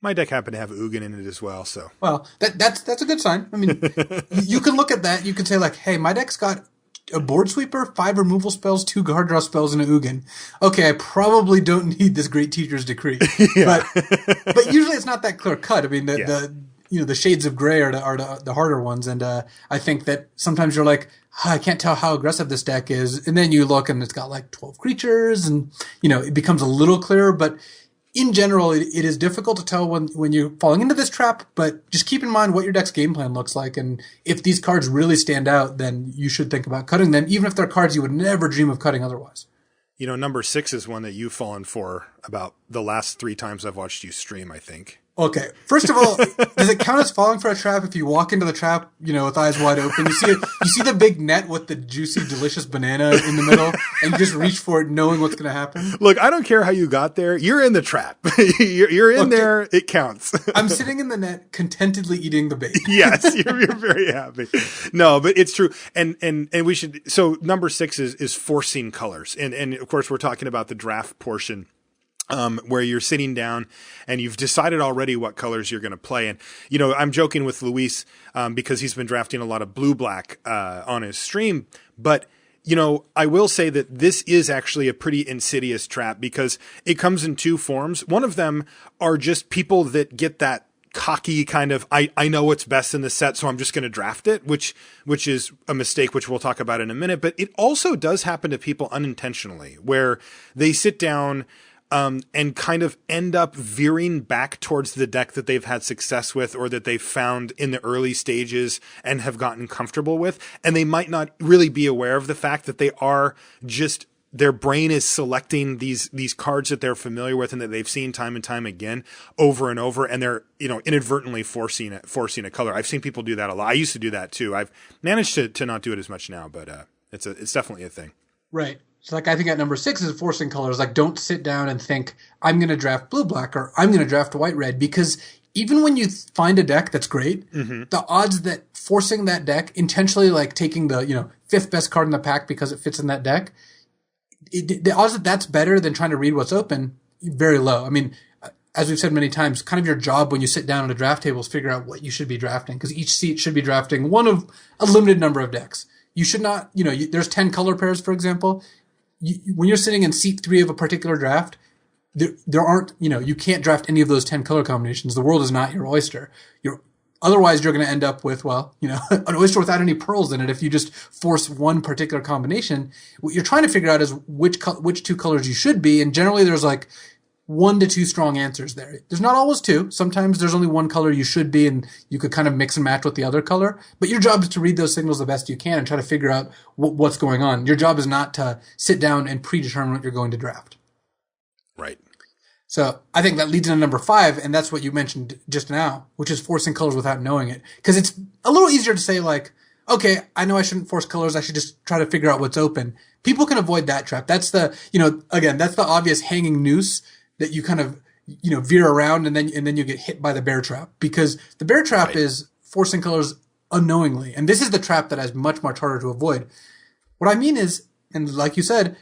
my deck happened to have Ugin in it as well, so. Well, that's a good sign. I mean, you can look at that. You can say like, hey, my deck's got a board sweeper, 5 removal spells, 2 card draw spells, and an Ugin. Okay, I probably don't need this Great Teacher's Decree. Yeah. But usually it's not that clear cut. I mean, the shades of gray are the harder ones, and I think that sometimes you're like, I can't tell how aggressive this deck is, and then you look and it's got like 12 creatures, and it becomes a little clearer. But in general, it is difficult to tell when you're falling into this trap, but just keep in mind what your deck's game plan looks like. And if these cards really stand out, then you should think about cutting them, even if they're cards you would never dream of cutting otherwise. Number 6 is one that you've fallen for about the last 3 times I've watched you stream, I think. Okay. First of all, does it count as falling for a trap if you walk into the trap, with eyes wide open? You see the big net with the juicy, delicious banana in the middle, and you just reach for it knowing what's going to happen? Look, I don't care how you got there. You're in the trap. you're in there. It counts. I'm sitting in the net, contentedly eating the bait. Yes, you're very happy. No, but it's true. And we should, so number 6 is forcing colors. And of course, we're talking about the draft portion. Where you're sitting down and you've decided already what colors you're going to play. And, I'm joking with Luis, because he's been drafting a lot of blue-black, on his stream. But, I will say that this is actually a pretty insidious trap because it comes in 2 forms. One of them are just people that get that cocky kind of, I know what's best in the set, so I'm just going to draft it, which is a mistake, which we'll talk about in a minute. But it also does happen to people unintentionally where they sit down, and kind of end up veering back towards the deck that they've had success with or that they've found in the early stages and have gotten comfortable with. And they might not really be aware of the fact that they are just, their brain is selecting these cards that they're familiar with and that they've seen time and time again over and over. And they're, inadvertently forcing a color. I've seen people do that a lot. I used to do that too. I've managed to not do it as much now, but, it's definitely a thing. Right. So I think at number 6 is forcing colors. Like, don't sit down and think, I'm going to draft blue-black or I'm going to draft white-red, because even when you find a deck that's great, the odds that forcing that deck, intentionally like taking the, 5th best card in the pack because it fits in that deck, the odds that that's better than trying to read what's open, very low. I mean, as we've said many times, kind of your job when you sit down at a draft table is figure out what you should be drafting, because each seat should be drafting one of a limited number of decks. You should not, there's 10 color pairs, for example. When you're sitting in seat 3 of a particular draft, there aren't, you can't draft any of those 10 color combinations. The world is not your oyster. Otherwise you're going to end up with, an oyster without any pearls in it. If you just force one particular combination, what you're trying to figure out is which 2 colors you should be. And generally there's like 1 to 2 strong answers there. There's not always 2. Sometimes there's only 1 color you should be, and you could kind of mix and match with the other color. But your job is to read those signals the best you can and try to figure out what's going on. Your job is not to sit down and predetermine what you're going to draft. Right. So I think that leads into number 5, and that's what you mentioned just now, which is forcing colors without knowing it. Because it's a little easier to say like, okay, I know I shouldn't force colors. I should just try to figure out what's open. People can avoid that trap. That's the, again, that's the obvious hanging noose that you kind of, veer around and then you get hit by the bear trap, because the bear trap is forcing colors unknowingly. And this is the trap that is much, much harder to avoid. What I mean is, and like you said,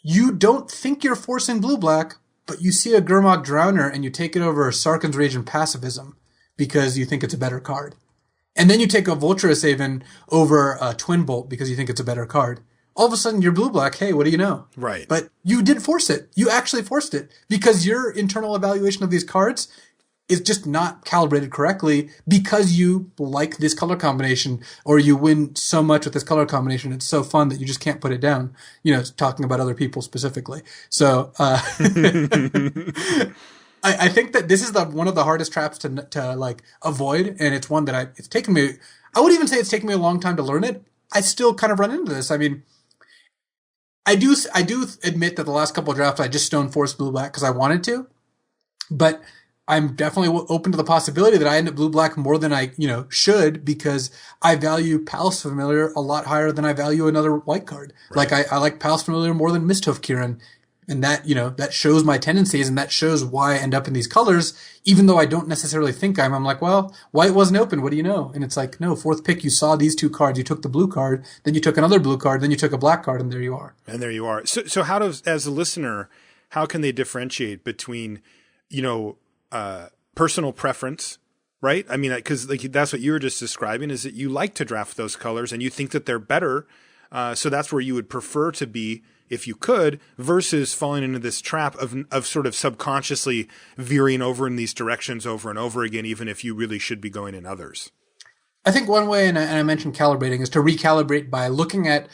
you don't think you're forcing blue-black, but you see a Gurmag Drowner and you take it over Sarkhan's Rage and Pacifism because you think it's a better card. And then you take a Vulturous Haven over a Twin Bolt because you think it's a better card. All of a sudden you're blue-black. Hey, what do you know? Right. But you did force it. You actually forced it because your internal evaluation of these cards is just not calibrated correctly because you like this color combination, or you win so much with this color combination. It's so fun that you just can't put it down, talking about other people specifically. So, I think that this is one of the hardest traps to like avoid. And it's one that it's taken me, I would even say it's taken me a long time to learn it. I still kind of run into this. I mean, I do admit that the last couple of drafts I just stone forced blue black because I wanted to, but I'm definitely open to the possibility that I end up blue black more than I should because I value Palace Familiar a lot higher than I value another white card. Right. Like I like Palace Familiar more than Misthoof Kieran. And that, that shows my tendencies and that shows why I end up in these colors, even though I don't necessarily think I'm like, well, white wasn't open. What do you know? And it's like, no, fourth pick, you saw these two cards. You took the blue card, then you took another blue card, then you took a black card, and there you are. And there you are. So how does, as a listener, how can they differentiate between, personal preference, right? I mean, because that's what you were just describing is that you like to draft those colors and you think that they're better. So that's where you would prefer to be if you could, versus falling into this trap of sort of subconsciously veering over in these directions over and over again, even if you really should be going in others. I think one way, and I mentioned calibrating, is to recalibrate by looking at,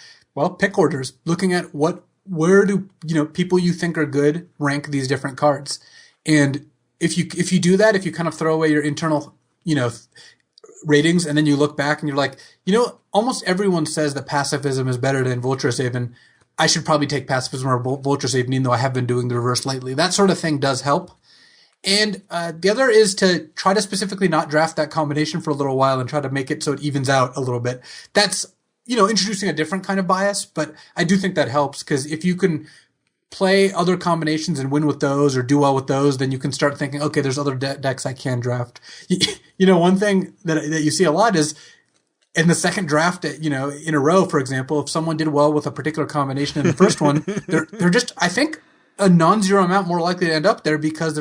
pick orders, looking at where do, people you think are good rank these different cards. And if you do that, if you kind of throw away your internal, ratings, and then you look back and you're like, almost everyone says that pacifism is better than Vulturesaven. I should probably take pacifism or Vulturesaven, even though I have been doing the reverse lately. That sort of thing does help. And the other is to try to specifically not draft that combination for a little while and try to make it so it evens out a little bit. That's, introducing a different kind of bias, but I do think that helps because if you can play other combinations and win with those or do well with those, then you can start thinking, okay, there's other decks I can draft. One thing that you see a lot is in the second draft, in a row, for example, if someone did well with a particular combination in the first one, they're just, I think, a non-zero amount more likely to end up there because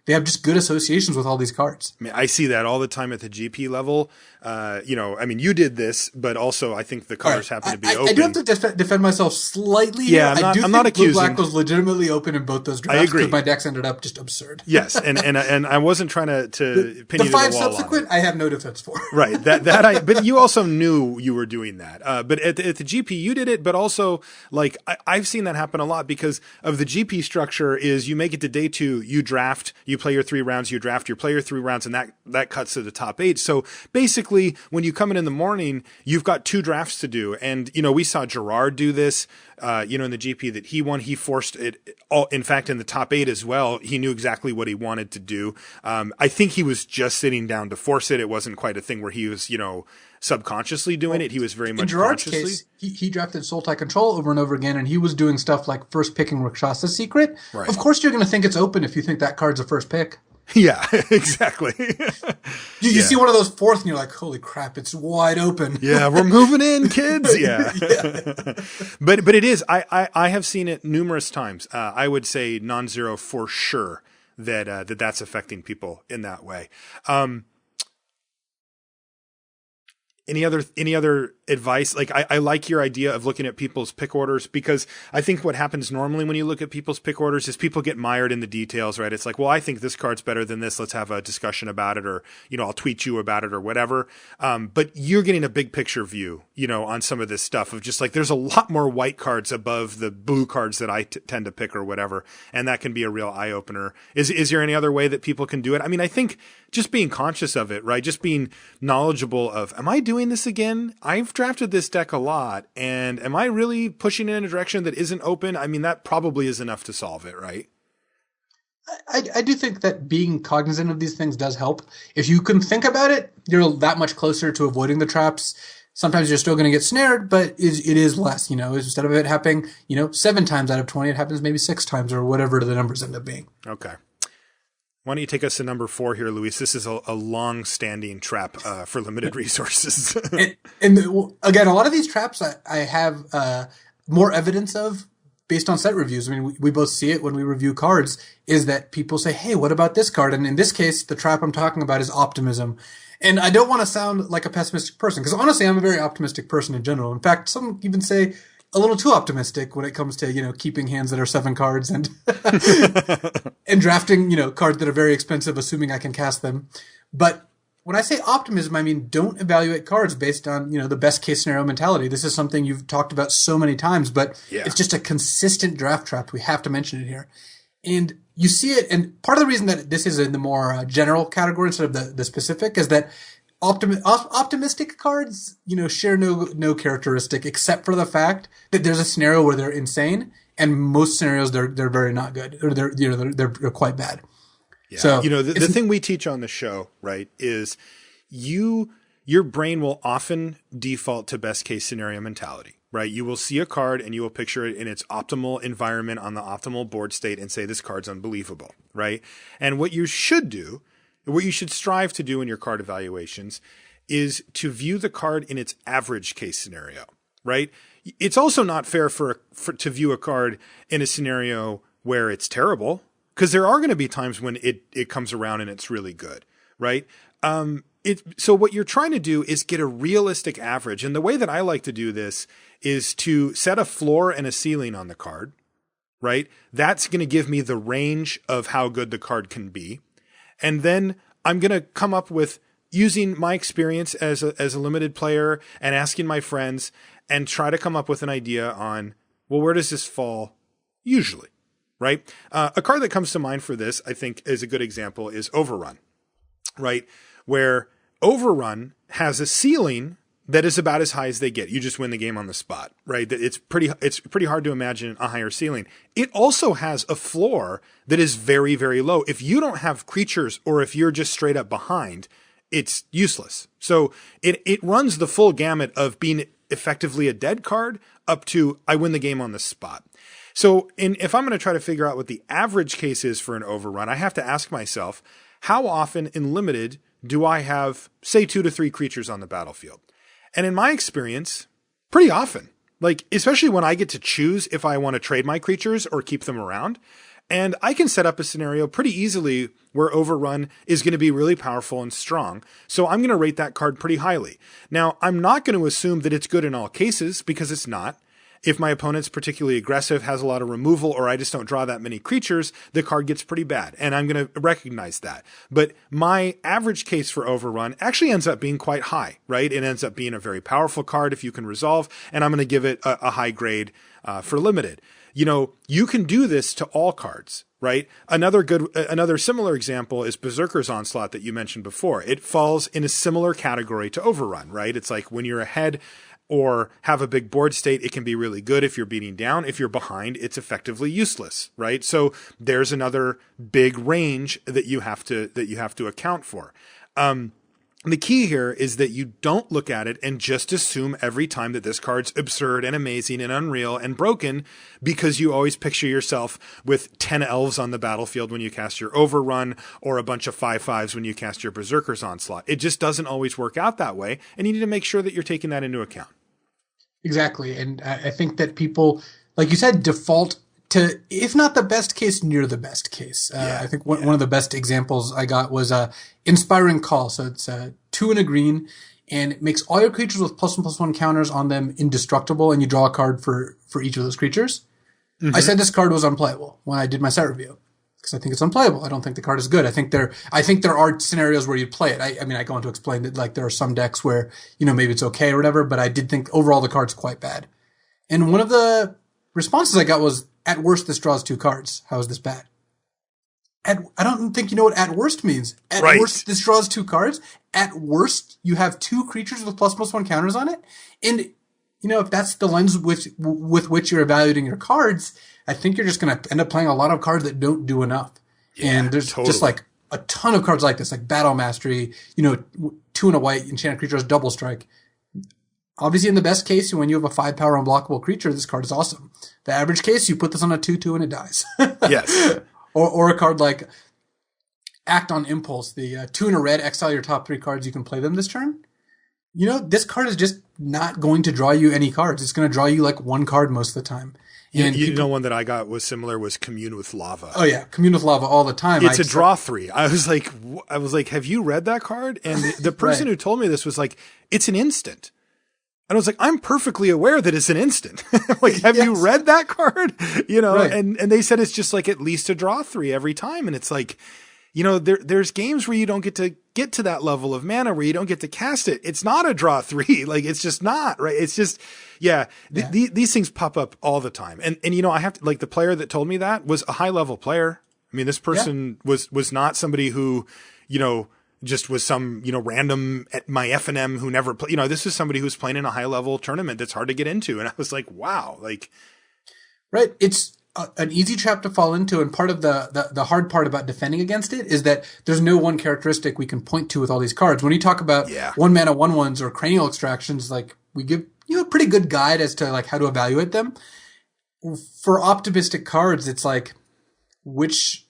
they have just good associations with all these cards. I mean, I see that all the time at the GP level. You did this, but also I think the colors happen to be open. I do have to defend myself slightly. Yeah, I'm not accusing. Blue black was legitimately open in both those drafts. I agree. Because my decks ended up just absurd. Yes, and I wasn't trying to pin you to the wall. The five subsequent, I have no defense for. Right. But you also knew you were doing that. But at the GP, you did it. But also, I've seen that happen a lot because of the GP structure. Is you make it to day 2, you draft, you play your 3 rounds, you draft, you play your 3 rounds, and that cuts to the top 8. So basically, when you come in the morning, you've got 2 drafts to do. And, we saw Gerard do this, in the GP that he won. He forced it all. In fact, in the top 8 as well, he knew exactly what he wanted to do. I think he was just sitting down to force it. It wasn't quite a thing where he was, subconsciously doing it. He was very much in Gerard's consciously. Case, he drafted Sultai Control over and over again, and he was doing stuff like first picking Rakshasa's Secret. Right. Of course, you're going to think it's open if you think that card's a first pick. Yeah, exactly. You see one of those fourth, and you're like, "Holy crap! It's wide open." Yeah, we're moving in, kids. Yeah, but it is. I have seen it numerous times. I would say non-zero for sure that's affecting people in that way. Any other advice? I like your idea of looking at people's pick orders because I think what happens normally when you look at people's pick orders is people get mired in the details, right? It's like, well, I think this card's better than this. Let's have a discussion about it, or, I'll tweet you about it or whatever. But you're getting a big picture view, on some of this stuff of just there's a lot more white cards above the blue cards that I tend to pick or whatever. And that can be a real eye opener. Is there any other way that people can do it? I mean, I think just being conscious of it, right? Just being knowledgeable of, am I doing this again? I've drafted this deck a lot, and am I really pushing it in a direction that isn't open? I mean, that probably is enough to solve it, right? I do think that being cognizant of these things does help. If you can think about it, you're that much closer to avoiding the traps. Sometimes you're still going to get snared, but it is less, instead of it happening, 7 times out of 20, it happens maybe 6 times or whatever the numbers end up being. Okay. Why don't you take us to number 4 here, Luis? This is a long-standing trap for limited resources. and again, a lot of these traps I have more evidence of based on set reviews. I mean, we both see it when we review cards, is that people say, hey, what about this card? And in this case, the trap I'm talking about is optimism. And I don't want to sound like a pessimistic person, because honestly, I'm a very optimistic person in general. In fact, some even say a little too optimistic when it comes to, keeping hands that are 7 cards and and drafting, cards that are very expensive, assuming I can cast them. But when I say optimism, I mean don't evaluate cards based on, the best case scenario mentality. This is something you've talked about so many times, but It's just a consistent draft trap. We have to mention it here. And you see it, and part of the reason that this is in the more general category instead of the specific is that optimistic cards, share no characteristic except for the fact that there's a scenario where they're insane, and most scenarios they're very not good, or they're quite bad. Yeah. So the thing we teach on the show, right, is your brain will often default to best case scenario mentality, right? You will see a card and you will picture it in its optimal environment on the optimal board state and say, this card's unbelievable, right? And what you should strive to do in your card evaluations is to view the card in its average case scenario, right? It's also not fair to view a card in a scenario where it's terrible, because there are going to be times when it comes around and it's really good, right? So what you're trying to do is get a realistic average. And the way that I like to do this is to set a floor and a ceiling on the card, right? That's going to give me the range of how good the card can be. And then I'm going to come up with, using my experience as a limited player and asking my friends, and try to come up with an idea on, well, where does this fall usually, right? A card that comes to mind for this, I think, is a good example is Overrun, right? Where Overrun has a ceiling that is about as high as they get. You just win the game on the spot, right? It's pretty hard to imagine a higher ceiling. It also has a floor that is very, very low. If you don't have creatures, or if you're just straight up behind, it's useless. So it runs the full gamut of being effectively a dead card up to I win the game on the spot. So if I'm going to try to figure out what the average case is for an Overrun, I have to ask myself, how often in limited do I have, say, 2 to 3 creatures on the battlefield? And in my experience, pretty often, like, especially when I get to choose if I want to trade my creatures or keep them around. And I can set up a scenario pretty easily where Overrun is going to be really powerful and strong. So I'm going to rate that card pretty highly. Now, I'm not going to assume that it's good in all cases, because it's not. If my opponent's particularly aggressive, has a lot of removal, or I just don't draw that many creatures, the card gets pretty bad. And I'm going to recognize that. But my average case for Overrun actually ends up being quite high, right? It ends up being a very powerful card if you can resolve, and I'm going to give it a high grade for limited. You can do this to all cards, right? Another similar example is Berserker's Onslaught that you mentioned before. It falls in a similar category to Overrun, right? It's like when you're ahead or have a big board state, it can be really good if you're beating down. If you're behind, it's effectively useless, right? So there's another big range that you have to account for. The key here is that you don't look at it and just assume every time that this card's absurd and amazing and unreal and broken, because you always picture yourself with 10 elves on the battlefield when you cast your Overrun, or a bunch of 5/5s when you cast your Berserker's Onslaught. It just doesn't always work out that way, and you need to make sure that you're taking that into account. Exactly. And I think that people, like you said, default to, if not the best case, near the best case. I think one of the best examples I got was Inspiring Call. So it's 2 and a green, and it makes all your creatures with +1/+1 counters on them indestructible, and you draw a card for each of those creatures. Mm-hmm. I said this card was unplayable when I did my set review, because I think it's unplayable. I don't think the card is good. I think there are scenarios where you play it. I go on to explain that, like, there are some decks where, maybe it's okay or whatever, but I did think overall the card's quite bad. And one of the responses I got was, at worst, this draws 2 cards. How is this bad? I don't think you know what at worst means. At worst, this draws 2 cards. At worst, you have 2 creatures with +1/+1 counters on it. And, if that's the lens with which you're evaluating your cards, I think you're just going to end up playing a lot of cards that don't do enough. Yeah, and there's just like a ton of cards like this, like Battle Mastery, 2 and a white, enchanted creature has double strike. Obviously, in the best case, when you have a 5-power unblockable creature, this card is awesome. The average case, you put this on a 2/2 and it dies. Yes. Or a card like Act on Impulse, the 2 and a red, exile your top 3 cards, you can play them this turn. This card is just not going to draw you any cards. It's going to draw you like 1 card most of the time. And one that I got was similar, was Commune with Lava. Oh yeah, Commune with Lava all the time. It's a draw 3. I was like, have you read that card? And the person who told me this was like, it's an instant. And I was like, I'm perfectly aware that it's an instant. Like, have you read that card? Right. And they said it's just like at least a draw 3 every time. And it's like, there's games where you don't get to that level of mana, where you don't get to cast it. It's not a draw 3. Like, it's just not, right? It's just, these things pop up all the time. And I have to, like, the player that told me that was a high level player. I mean, this person was not somebody who, just was some, random at my F&M who never played. This is somebody who's playing in a high level tournament that's hard to get into. And I was like, wow, like. Right. It's an easy trap to fall into. And part of the hard part about defending against it is that there's no one characteristic we can point to with all these cards. When you talk about 1-mana 1/1s or cranial extractions, like we give a pretty good guide as to like how to evaluate them. For optimistic cards, it's like, which,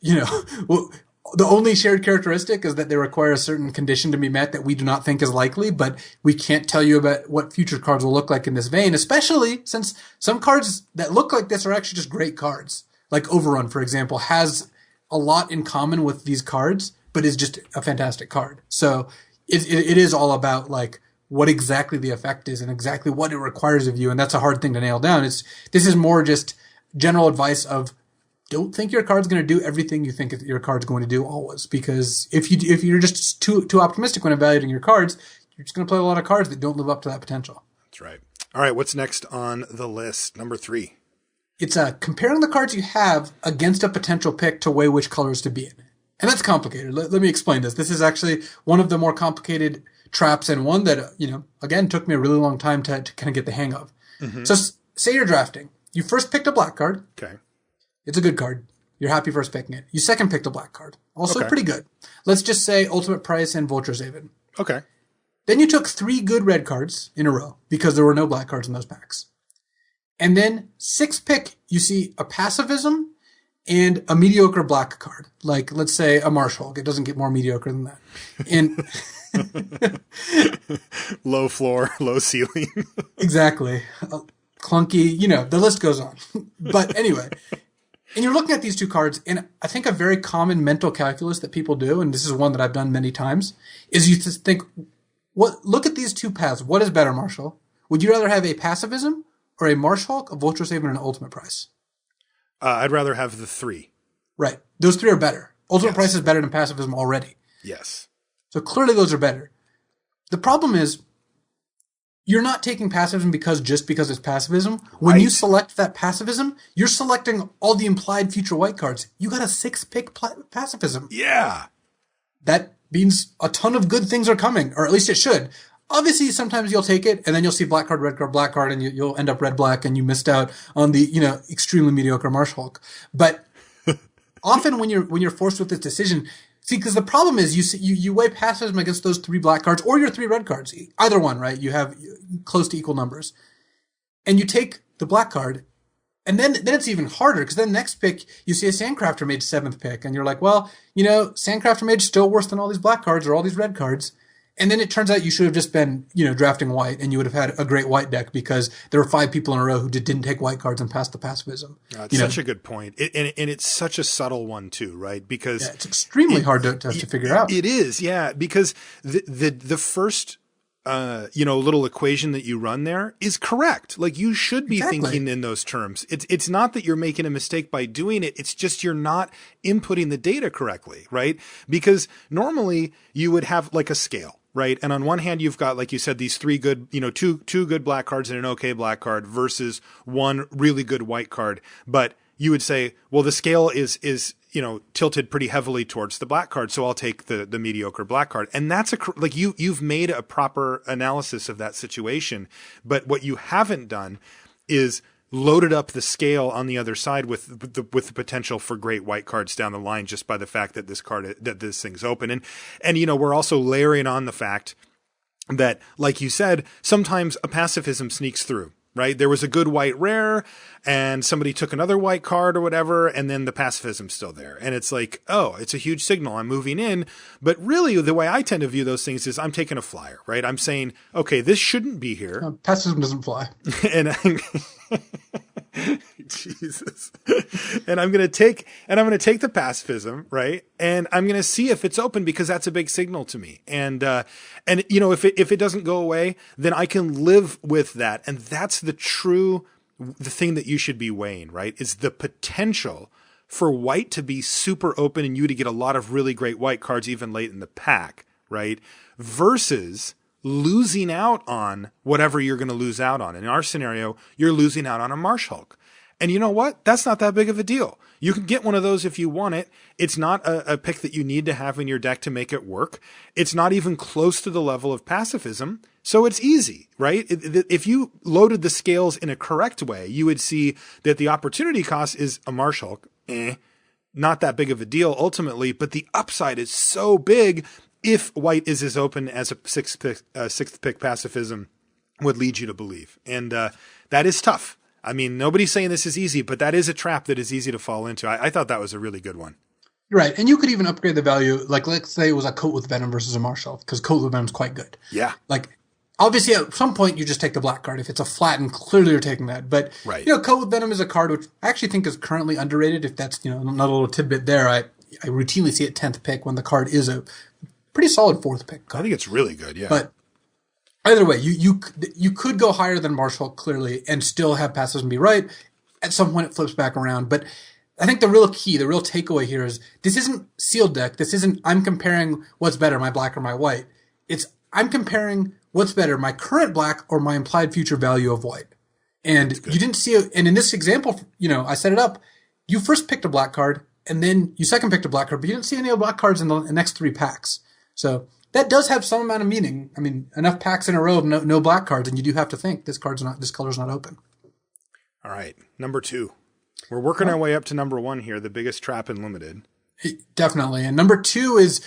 the only shared characteristic is that they require a certain condition to be met that we do not think is likely, but we can't tell you about what future cards will look like in this vein, especially since some cards that look like this are actually just great cards. Like Overrun, for example, has a lot in common with these cards, but is just a fantastic card. So it is all about like what exactly the effect is and exactly what it requires of you, and that's a hard thing to nail down. This is more just general advice of don't think your card's going to do everything you think your card's going to do always, because if you're just too optimistic when evaluating your cards, you're just going to play a lot of cards that don't live up to that potential. That's right. All right, what's next on the list? Number 3. It's comparing the cards you have against a potential pick to weigh which colors to be in. And that's complicated. Let me explain this. This is actually one of the more complicated traps, and one that, again, took me a really long time to kind of get the hang of. Mm-hmm. So say you're drafting. You first picked a black card. Okay. It's a good card. You're happy first picking it. You second picked a black card. Also pretty good. Let's just say Ultimate Price and Vulture's Haven. Okay. Then you took 3 good red cards in a row because there were no black cards in those packs. And then 6th pick, you see a Pacifism and a mediocre black card. Like, let's say a Marsh Hulk. It doesn't get more mediocre than that. And low floor, low ceiling. Exactly. Clunky, the list goes on. But anyway, and you're looking at these 2 cards, and I think a very common mental calculus that people do, and this is one that I've done many times, is you just think, look at these 2 paths. What is better, Marshall? Would you rather have a Pacifism or a Marsh Hulk, a Vulture's Haven, and an Ultimate Price? I'd rather have the 3. Right. Those 3 are better. Ultimate Price is better than Pacifism already. Yes. So clearly those are better. The problem is, you're not taking Pacifism just because it's Pacifism. When you select that Pacifism, you're selecting all the implied future white cards. You got a 6th pick Pacifism. Yeah. That means a ton of good things are coming, or at least it should. Obviously, sometimes you'll take it, and then you'll see black card, black card, and you'll end up red-black, and you missed out on the extremely mediocre Marsh Hulk. But often when you're forced with this decision, see, because the problem is you weigh Pacifism against those 3 black cards or your 3 red cards, either one, right? You have close to equal numbers, and you take the black card, and then it's even harder, because then next pick you see a Sandcrafter Mage 7th pick, and you're like, well, Sandcrafter Mage is still worse than all these black cards or all these red cards. And then it turns out you should have just been, drafting white, and you would have had a great white deck because there were 5 people in a row who didn't take white cards and passed the Pacifism. It's such a good point. And it's such a subtle one too, right? Because it's extremely hard to figure out. It is, yeah, because the first little equation that you run there is correct. Like, you should be thinking in those terms. It's not that you're making a mistake by doing it. It's just you're not inputting the data correctly, right? Because normally you would have like a scale. Right. And on one hand, you've got, like you said, these 3 good, 2 good black cards and an okay black card versus 1 really good white card. But you would say, well, the scale is tilted pretty heavily towards the black card. So I'll take the mediocre black card. And that's you've made a proper analysis of that situation. But what you haven't done is loaded up the scale on the other side with the potential for great white cards down the line, just by the fact that this thing's open. And we're also layering on the fact that, like you said, sometimes a Pacifism sneaks through, right? There was a good white rare and somebody took another white card or whatever, and then the Pacifism's still there. And it's like, oh, it's a huge signal. I'm moving in. But really, the way I tend to view those things is I'm taking a flyer, right? I'm saying, okay, this shouldn't be here. Pacifism doesn't fly. And Jesus. And I'm going to take the Pacifism, right? And I'm going to see if it's open, because that's a big signal to me. And if it doesn't go away, then I can live with that. And that's the thing that you should be weighing, right? Is the potential for white to be super open and you to get a lot of really great white cards even late in the pack, right? Versus losing out on whatever you're going to lose out on. In our scenario, you're losing out on a Marsh Hulk. And you know what? That's not that big of a deal. You can get one of those if you want it. It's not a pick that you need to have in your deck to make it work. It's not even close to the level of pacifism. So it's easy, right? If you loaded the scales in a correct way, you would see that the opportunity cost is a Marshal. Not that big of a deal ultimately, but the upside is so big if white is as open as a sixth pick pacifism would lead you to believe. And that is tough. I mean, nobody's saying this is easy, but that is a trap that is easy to fall into. I thought that was a really good one. Right. And you could even upgrade the value. Like, let's say it was a Coat with Venom versus a Marshal, because Coat with Venom is quite good. Yeah. Like, obviously, at some point, you just take the black card. If it's a flatten, clearly you're taking that. But, right. Coat with Venom is a card which I actually think is currently underrated. If that's, another little tidbit there, I routinely see it 10th pick when the card is a pretty solid 4th pick card. I think it's really good, yeah. But either way, you could go higher than Marshal, clearly, and still have pacifism be right. At some point, it flips back around. But I think the real key, the real takeaway here is this isn't sealed deck. This isn't I'm comparing what's better, my black or my white. It's I'm comparing what's better, my current black or my implied future value of white. And you didn't see it. And in this example, I set it up. You first picked a black card, and then you second picked a black card, but you didn't see any of the black cards in the next 3 packs. So that does have some amount of meaning. I mean, enough packs in a row of no black cards, and you do have to think this color's not open. All right, number 2. We're working our way up to number 1 here, the biggest trap in limited. Definitely. And number 2 is,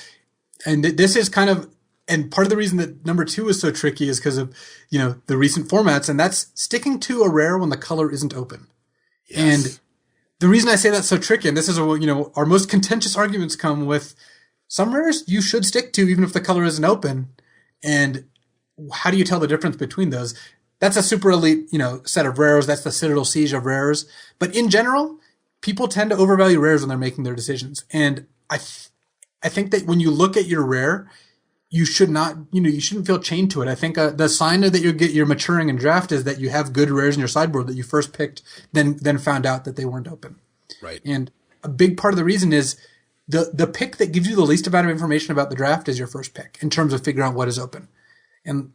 and this is kind of, and part of the reason that number 2 is so tricky is because of, the recent formats, and that's sticking to a rare when the color isn't open. Yes. And the reason I say that's so tricky, and this is, our most contentious arguments come with some rares you should stick to even if the color isn't open. And how do you tell the difference between those? That's a super elite, set of rares. That's the Citadel Siege of rares. But in general, people tend to overvalue rares when they're making their decisions. And I think that when you look at your rare, you should not, you shouldn't feel chained to it. I think the sign that you're maturing in draft is that you have good rares in your sideboard that you first picked, then found out that they weren't open. Right. And a big part of the reason is the pick that gives you the least amount of information about the draft is your first pick in terms of figuring out what is open. And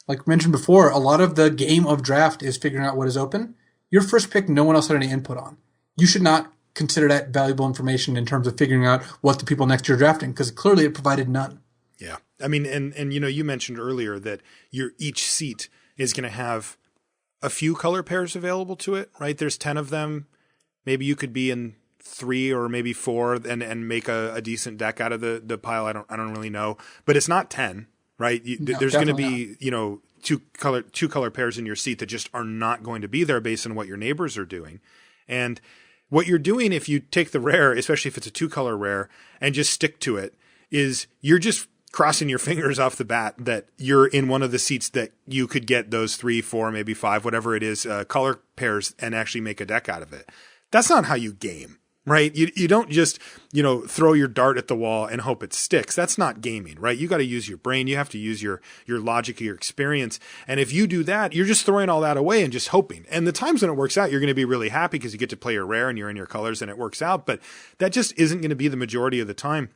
like mentioned before, a lot of the game of draft is figuring out what is open. Your first pick, no one else had any input on. You should not consider that valuable information in terms of figuring out what the people next to you are drafting, because clearly it provided none. Yeah. I mean, and you mentioned earlier that each seat is going to have a few color pairs available to it, right? There's 10 of them. Maybe you could be in 3 or maybe 4 and make a decent deck out of the pile. I don't really know, but it's not 10. Right? There's going to be, two color pairs in your seat that just are not going to be there based on what your neighbors are doing. And what you're doing if you take the rare, especially if it's a 2-color rare, and just stick to it, is you're just crossing your fingers off the bat that you're in one of the seats that you could get those 3, 4, maybe 5, whatever it is, color pairs and actually make a deck out of it. That's not how you game. Right? You don't just, throw your dart at the wall and hope it sticks. That's not gaming, right? You got to use your brain. You have to use your logic, your experience. And if you do that, you're just throwing all that away and just hoping. And the times when it works out, you're going to be really happy because you get to play your rare and you're in your colors and it works out. But that just isn't going to be the majority of the time.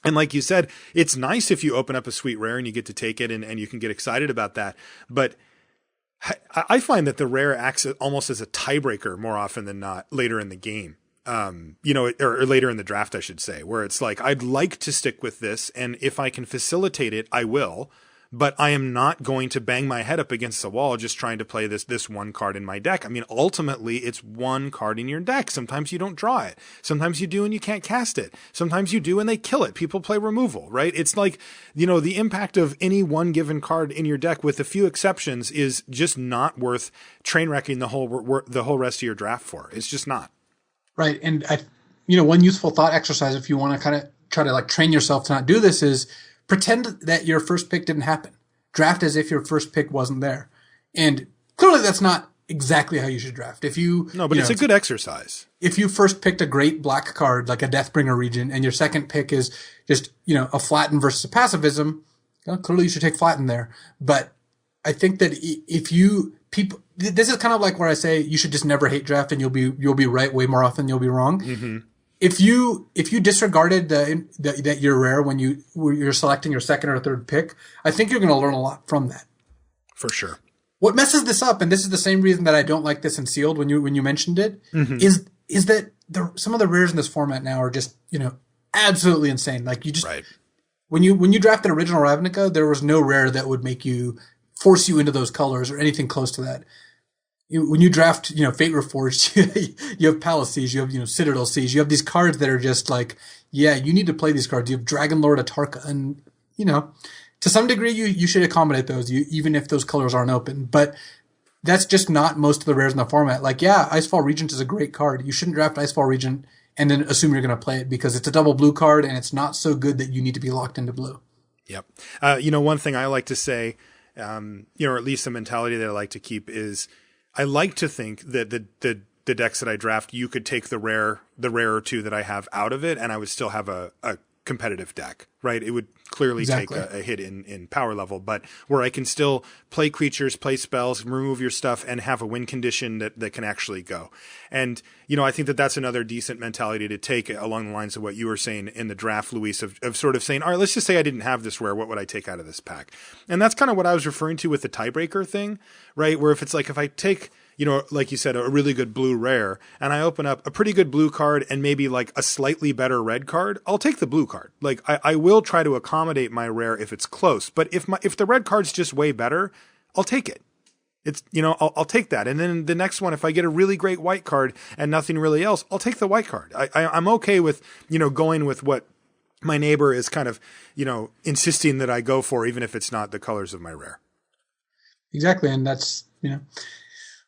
And like you said, it's nice if you open up a sweet rare and you get to take it and you can get excited about that. But I find that the rare acts almost as a tiebreaker more often than not later in the game. Or later in the draft, I should say, where it's like, I'd like to stick with this. And if I can facilitate it, I will, but I am not going to bang my head up against the wall just trying to play this one card in my deck. I mean, ultimately it's one card in your deck. Sometimes you don't draw it. Sometimes you do and you can't cast it. Sometimes you do and they kill it. People play removal, right? It's like, the impact of any one given card in your deck with a few exceptions is just not worth train wrecking the whole rest of your draft for. It's just not. Right. And one useful thought exercise, if you want to kind of try to train yourself to not do this, is pretend that your first pick didn't happen. Draft as if your first pick wasn't there. And clearly that's not exactly how you should draft. But it's a good exercise. If you first picked a great black card, like a Deathbringer Regent, and your second pick is just, a flatten versus a pacifism, clearly you should take flatten there. But I think that this is kind of like where I say you should just never hate draft and you'll be right way more often than you'll be wrong. Mm-hmm. If you disregarded that you're rare when you're selecting your second or third pick, I think you're going to learn a lot from that. For sure. What messes this up, and this is the same reason that I don't like this in sealed when you mentioned it, is that some of the rares in this format now are just, absolutely insane. Like you just when you drafted original Ravnica, there was no rare that would force you into those colors or anything close to that. When you draft, Fate Reforged, you have Palace Siege, you have, Citadel Siege, you have these cards that are just like, yeah, you need to play these cards. You have Dragon Lord Atarka, and, to some degree, you should accommodate those, even if those colors aren't open. But that's just not most of the rares in the format. Like, yeah, Icefall Regent is a great card. You shouldn't draft Icefall Regent and then assume you're going to play it because it's a double blue card and it's not so good that you need to be locked into blue. Yep. One thing I like to say, or at least the mentality that I like to keep is I like to think that the decks that I draft, you could take the rare or two that I have out of it and I would still have a competitive deck, right? It would clearly take a hit in power level, but where I can still play creatures, play spells, remove your stuff, and have a win condition that can actually go. And, I think that that's another decent mentality to take along the lines of what you were saying in the draft, Luis, of sort of saying, all right, let's just say I didn't have this rare. What would I take out of this pack? And that's kind of what I was referring to with the tiebreaker thing, right? Where if I take, like you said, a really good blue rare, and I open up a pretty good blue card and maybe like a slightly better red card, I'll take the blue card. Like I will try to accommodate my rare if it's close, but if the red card's just way better, I'll take it. It's, I'll take that. And then the next one, if I get a really great white card and nothing really else, I'll take the white card. I'm okay with, going with what my neighbor is kind of, insisting that I go for, even if it's not the colors of my rare. Exactly. And that's,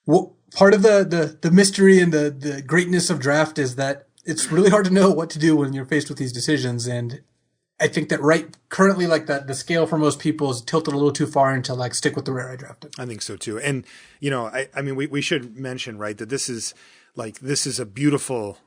well, part of the mystery and the greatness of draft is that it's really hard to know what to do when you're faced with these decisions. And I think that currently, like the scale for most people is tilted a little too far into like stick with the rare I drafted. I think so too. And, I mean, we should mention, right, that this is a beautiful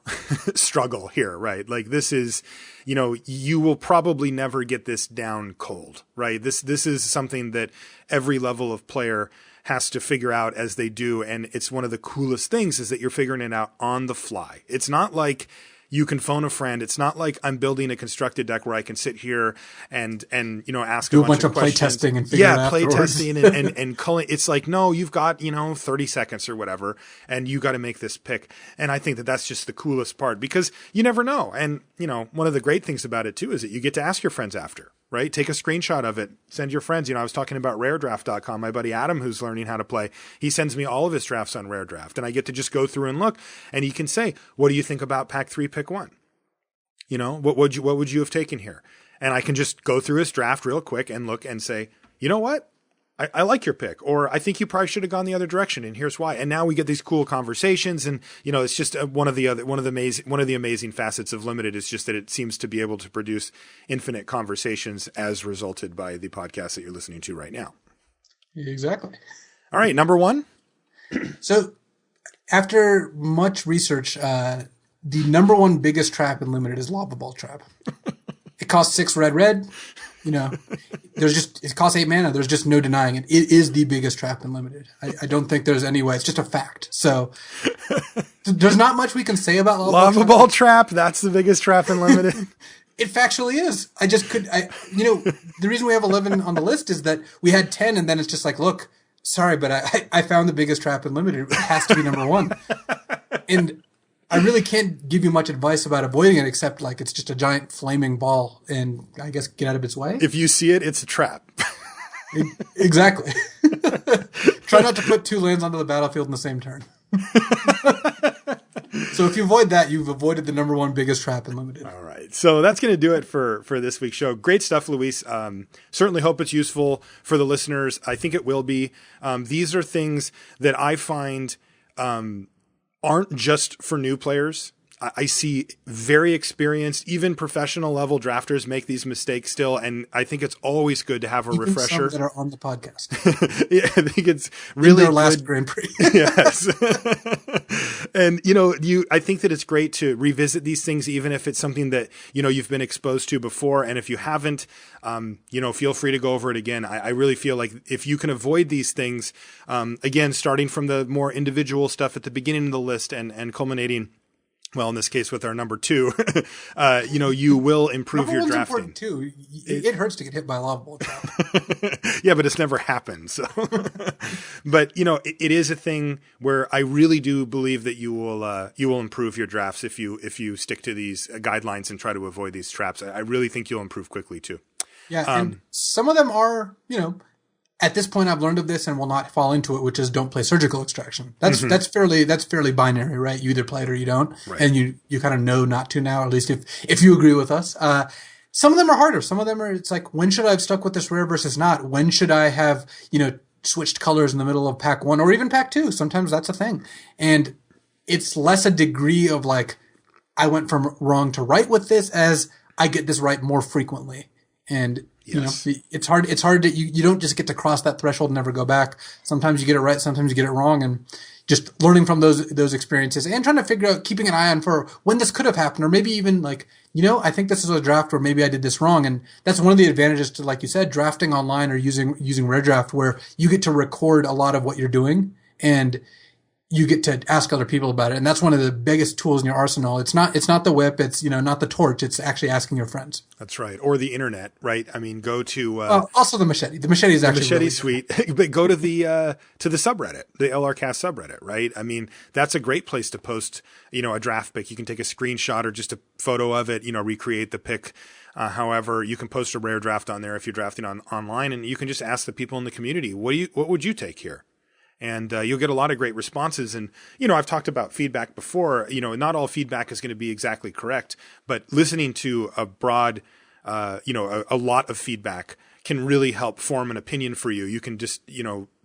struggle here, right? Like this is, you will probably never get this down cold, right? This is something that every level of player has to figure out as they do. And it's one of the coolest things is that you're figuring it out on the fly. It's not like you can phone a friend. It's not like I'm building a constructed deck where I can sit here and ask do a bunch of play questions. Testing and figure it out. Yeah, play testing and culling. It's like, no, you've got, 30 seconds or whatever, and you got to make this pick. And I think that that's just the coolest part because you never know. And, one of the great things about it too is that you get to ask your friends after. Right? Take a screenshot of it, send your friends. I was talking about raredraft.com. My buddy Adam, who's learning how to play, he sends me all of his drafts on Rare Draft, and I get to just go through and look, and he can say, what do you think about pack 3, pick 1? What would you have taken here? And I can just go through his draft real quick and look and say, you know what? I like your pick, or I think you probably should have gone the other direction, and here's why. And now we get these cool conversations, and it's just one of the amazing facets of Limited is just that it seems to be able to produce infinite conversations as resulted by the podcast that you're listening to right now. Exactly. All right, number 1. So, after much research, the number 1 biggest trap in Limited is Lava Ball Trap. It costs 6 red. It costs 8 mana. There's just no denying it. It is the biggest trap in Limited. I don't think there's any way. It's just a fact. So there's not much we can say about Lava Ball Trap. That's the biggest trap in Limited. It factually is. The reason we have 11 on the list is that we had 10 and then it's just like, look, sorry, but I found the biggest trap in Limited. It has to be number 1. And I really can't give you much advice about avoiding it except like it's just a giant flaming ball and I guess get out of its way. If you see it, it's a trap. Exactly. Try not to put 2 lands onto the battlefield in the same turn. So if you avoid that, you've avoided the number 1 biggest trap in Limited. All right. So that's going to do it for this week's show. Great stuff, Luis. Certainly hope it's useful for the listeners. I think it will be. These are things that I find aren't just for new players. I see very experienced, even professional level drafters make these mistakes still. And I think it's always good to have a refresher. Some that are on the podcast. Yeah, I think it's really in their last Grand Prix. Yes. And, I think that it's great to revisit these things, even if it's something that, you've been exposed to before. And if you haven't, feel free to go over it again. I really feel like if you can avoid these things, again, starting from the more individual stuff at the beginning of the list and culminating well, in this case with our number 2, you will improve Number your one's drafting. important too. It hurts to get hit by a lava ball trap. Yeah, but it's never happened. So, but it is a thing where I really do believe that you will improve your drafts if you stick to these guidelines and try to avoid these traps. I really think you'll improve quickly too. Yeah, and some of them are, at this point I've learned of this and will not fall into it, which is don't play surgical extraction. That's fairly binary, right? You either play it or you don't. Right. And you kind of know not to now, at least if you agree with us. Some of them are harder. Some of them it's like, when should I have stuck with this rare versus not? When should I have, switched colors in the middle of pack 1 or even pack 2? Sometimes that's a thing. And it's less a degree of like, I went from wrong to right with this as I get this right more frequently. And yes. It's hard to, you don't just get to cross that threshold and never go back. Sometimes you get it right, sometimes you get it wrong, and just learning from those experiences and trying to figure out, keeping an eye on for when this could have happened, or maybe even like, I think this is a draft where maybe I did this wrong. And that's one of the advantages to, like you said, drafting online or using Rare Draft, where you get to record a lot of what you're doing and you get to ask other people about it. And that's one of the biggest tools in your arsenal. It's not the whip. It's, not the torch. It's actually asking your friends. That's right. Or the internet, right? I mean, go to, also the machete. The machete is actually really sweet, but go to the subreddit, the LRcast subreddit, right? I mean, that's a great place to post, a draft pick. You can take a screenshot or just a photo of it, recreate the pick. However, you can post a rare draft on there if you're drafting online, and you can just ask the people in the community, what would you take here? And you'll get a lot of great responses. And, I've talked about feedback before. Not all feedback is going to be exactly correct, but listening to a broad, a lot of feedback can really help form an opinion for you. You can just,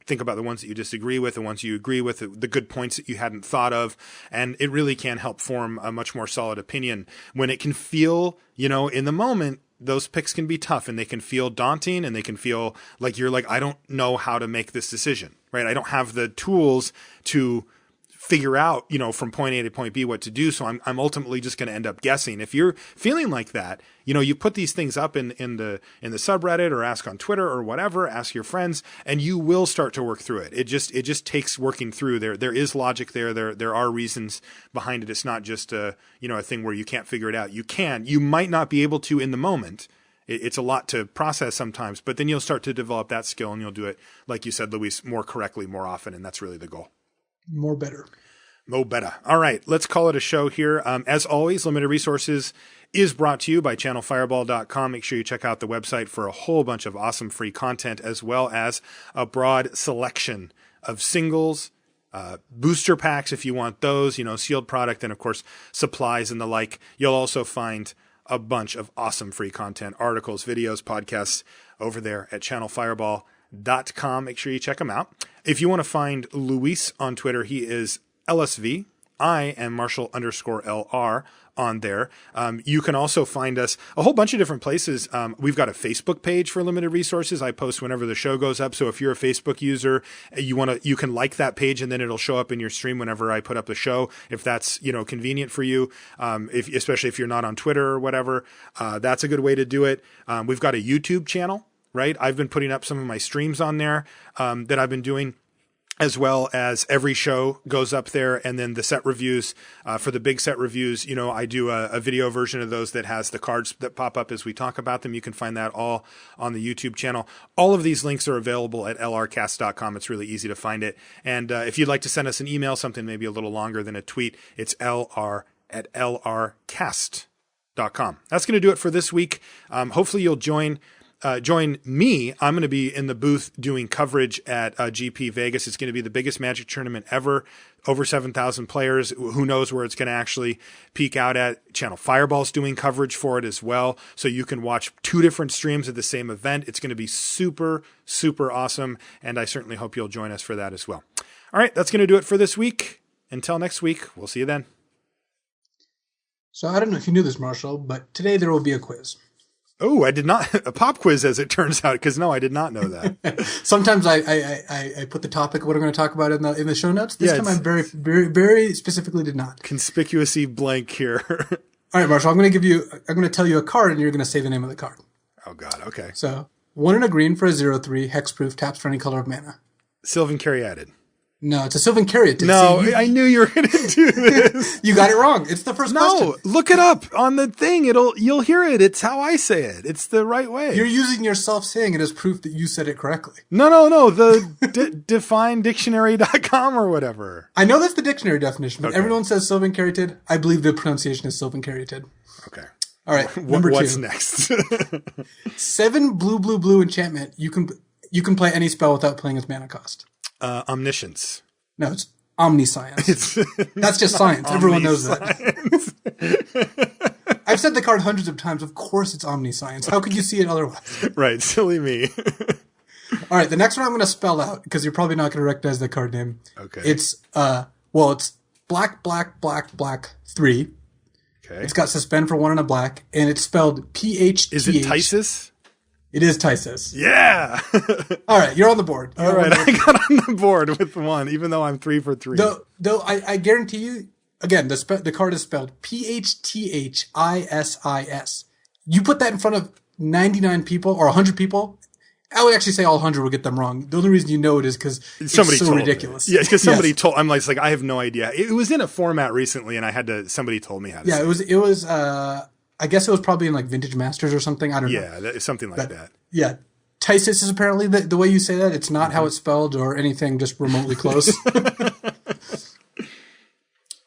think about the ones that you disagree with, the ones you agree with, the good points that you hadn't thought of. And it really can help form a much more solid opinion when it can feel, in the moment. Those picks can be tough and they can feel daunting and they can feel like you're like, I don't know how to make this decision, right? I don't have the tools to figure out, from point A to point B what to do. So I'm ultimately just going to end up guessing. If you're feeling like that, you put these things up in the subreddit or ask on Twitter or whatever, ask your friends, and you will start to work through it. It just takes working through. There is logic there. There are reasons behind it. It's not just a thing where you can't figure it out. You might not be able to in the moment. It's a lot to process sometimes, but then you'll start to develop that skill and you'll do it, like you said, Luis, more correctly, more often. And that's really the goal. More better. Mo better. All right, let's call it a show here. As always, Limited Resources is brought to you by channelfireball.com. Make sure you check out the website for a whole bunch of awesome free content, as well as a broad selection of singles, booster packs if you want those, sealed product, and of course, supplies and the like. You'll also find a bunch of awesome free content, articles, videos, podcasts over there at channelfireball.com. Make sure you check them out. If you want to find Luis on Twitter, he is LSV. I am Marshall_LR on there. You can also find us a whole bunch of different places. We've got a Facebook page for Limited Resources. I post whenever the show goes up. So if you're a Facebook user, you can like that page and then it'll show up in your stream whenever I put up the show, if that's, convenient for you. Especially if you're not on Twitter or whatever, that's a good way to do it. We've got a YouTube channel, right? I've been putting up some of my streams on there, that I've been doing, as well as every show goes up there. And then the set reviews, for the big set reviews, I do a video version of those that has the cards that pop up as we talk about them. You can find that all on the YouTube channel. All of these links are available at lrcast.com. It's really easy to find it. And if you'd like to send us an email, something maybe a little longer than a tweet, it's lr@lrcast.com. That's going to do it for this week. Hopefully you'll join me. I'm going to be in the booth doing coverage at GP Vegas. It's going to be the biggest Magic tournament ever. Over 7,000 players. Who knows where it's going to actually peak out at. Channel Fireball's doing coverage for it as well. So you can watch 2 different streams of the same event. It's going to be super, super awesome. And I certainly hope you'll join us for that as well. All right. That's going to do it for this week. Until next week, we'll see you then. So I don't know if you knew this, Marshall, but today there will be a quiz. Oh, I did not. A pop quiz, as it turns out, because no, I did not know that. Sometimes I put the topic of what I'm going to talk about in the show notes. This time I very, very, very specifically did not. Conspicuously blank here. All right, Marshall, I'm going to tell you a card and you're going to say the name of the card. Oh God. Okay. So 1 and a green for a 0/3 hexproof, taps for any color of mana. Sylvan Caryatid. No, it's a sylvan caryatid. No, I knew you were going to do this. You got it wrong. It's the first question. No, look it up on the thing. You'll hear it. It's how I say it. It's the right way. You're using yourself saying it as proof that you said it correctly. No. The definedictionary.com or whatever. I know that's the dictionary definition, but everyone says sylvan caryatid. I believe the pronunciation is sylvan caryatid. Okay. All right. Number What's 2. next? 7 blue enchantment. You can play any spell without playing its mana cost. Omniscience. No, it's omniscience. That's just science. Everyone knows that. I've said the card hundreds of times. Of course it's omniscience. How could you see it otherwise? Right. Silly me. All right. The next one I'm going to spell out because you're probably not going to recognize the card name. Okay. It's black 3. Okay. It's got suspend for 1 and a black, and it's spelled PHTH. Is it Tysis? It is Tysis. Yeah. All right, you're on the board. All right, I got on the board with 1, even though I'm 3 for 3. Though I guarantee you, again, the card is spelled PHTHISIS. You put that in front of 99 people or 100 people, I would actually say all 100 will get them wrong. The only reason you know it is because it's so ridiculous. Me. Yeah, because somebody told. I'm like, I have no idea. It was in a format recently, and somebody told me how to. Yeah, it was. I guess it was probably in like Vintage Masters or something. I don't know. Yeah, something like that. Yeah. Tysis is apparently the way you say that. It's not how it's spelled or anything just remotely close.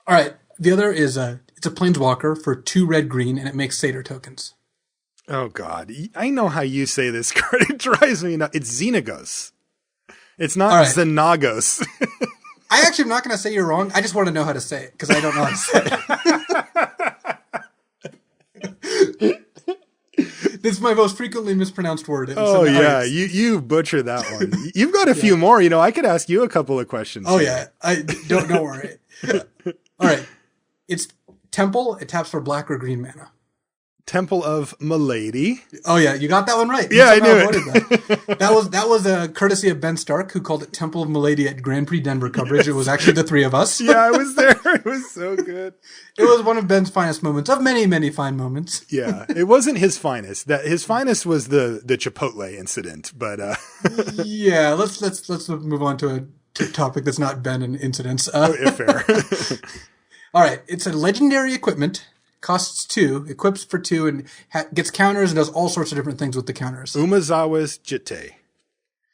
All right. The other is it's a planeswalker for 2 red-green, and it makes Satyr tokens. Oh, God. I know how you say this card. It drives me nuts. It's Xenagos. It's not Xenagos. I actually am not going to say you're wrong. I just want to know how to say it because I don't know how to say it. This is my most frequently mispronounced word. Oh, yeah. You butcher that one. You've got a few more. I could ask you a couple of questions. Oh, yeah. Don't worry. All right. It's Temple. It taps for black or green mana. Temple of Milady. Oh yeah, you got that one right. Yeah, I knew it. That was a courtesy of Ben Stark, who called it Temple of Milady at Grand Prix Denver coverage. It was actually the 3 of us. Yeah, I was there. It was so good. It was one of Ben's finest moments, of many, many fine moments. Yeah, it wasn't his finest. His finest was the Chipotle incident. But yeah, let's move on to a topic that's not Ben and incidents. Fair. All right, it's a legendary equipment. Costs 2, equips for 2, and gets counters and does all sorts of different things with the counters. Umezawa's Jitte.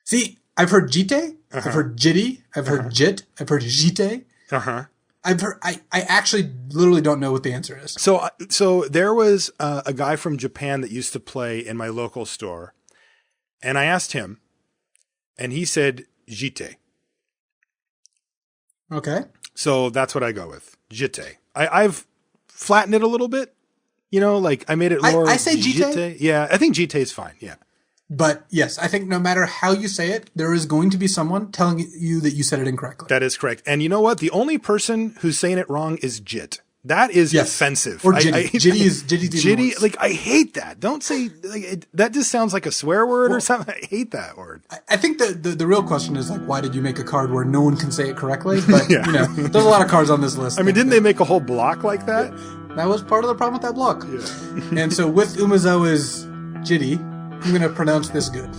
See, I've heard Jitte, I've heard Jitty, I've heard Jit, I've heard Jitte. I've heard. I actually literally don't know what the answer is. So there was a guy from Japan that used to play in my local store, and I asked him, and he said Jitte. Okay. So that's what I go with, Jitte. I've flattened it a little bit, like I made it more. I say Jitte. Yeah, I think Jitte is fine. Yeah. But yes, I think no matter how you say it, there is going to be someone telling you that you said it incorrectly. That is correct. And you know what? The only person who's saying it wrong is Jit. That is offensive. Or Jitty. Jitty. Like, I hate that. Don't say, that just sounds like a swear word or something. I hate that word. I think the real question is, like, why did you make a card where no one can say it correctly? But, there's a lot of cards on this list. I mean, didn't they make a whole block like that? Yeah. That was part of the problem with that block. Yeah. And so with Umezawa's Jitty, I'm going to pronounce this good.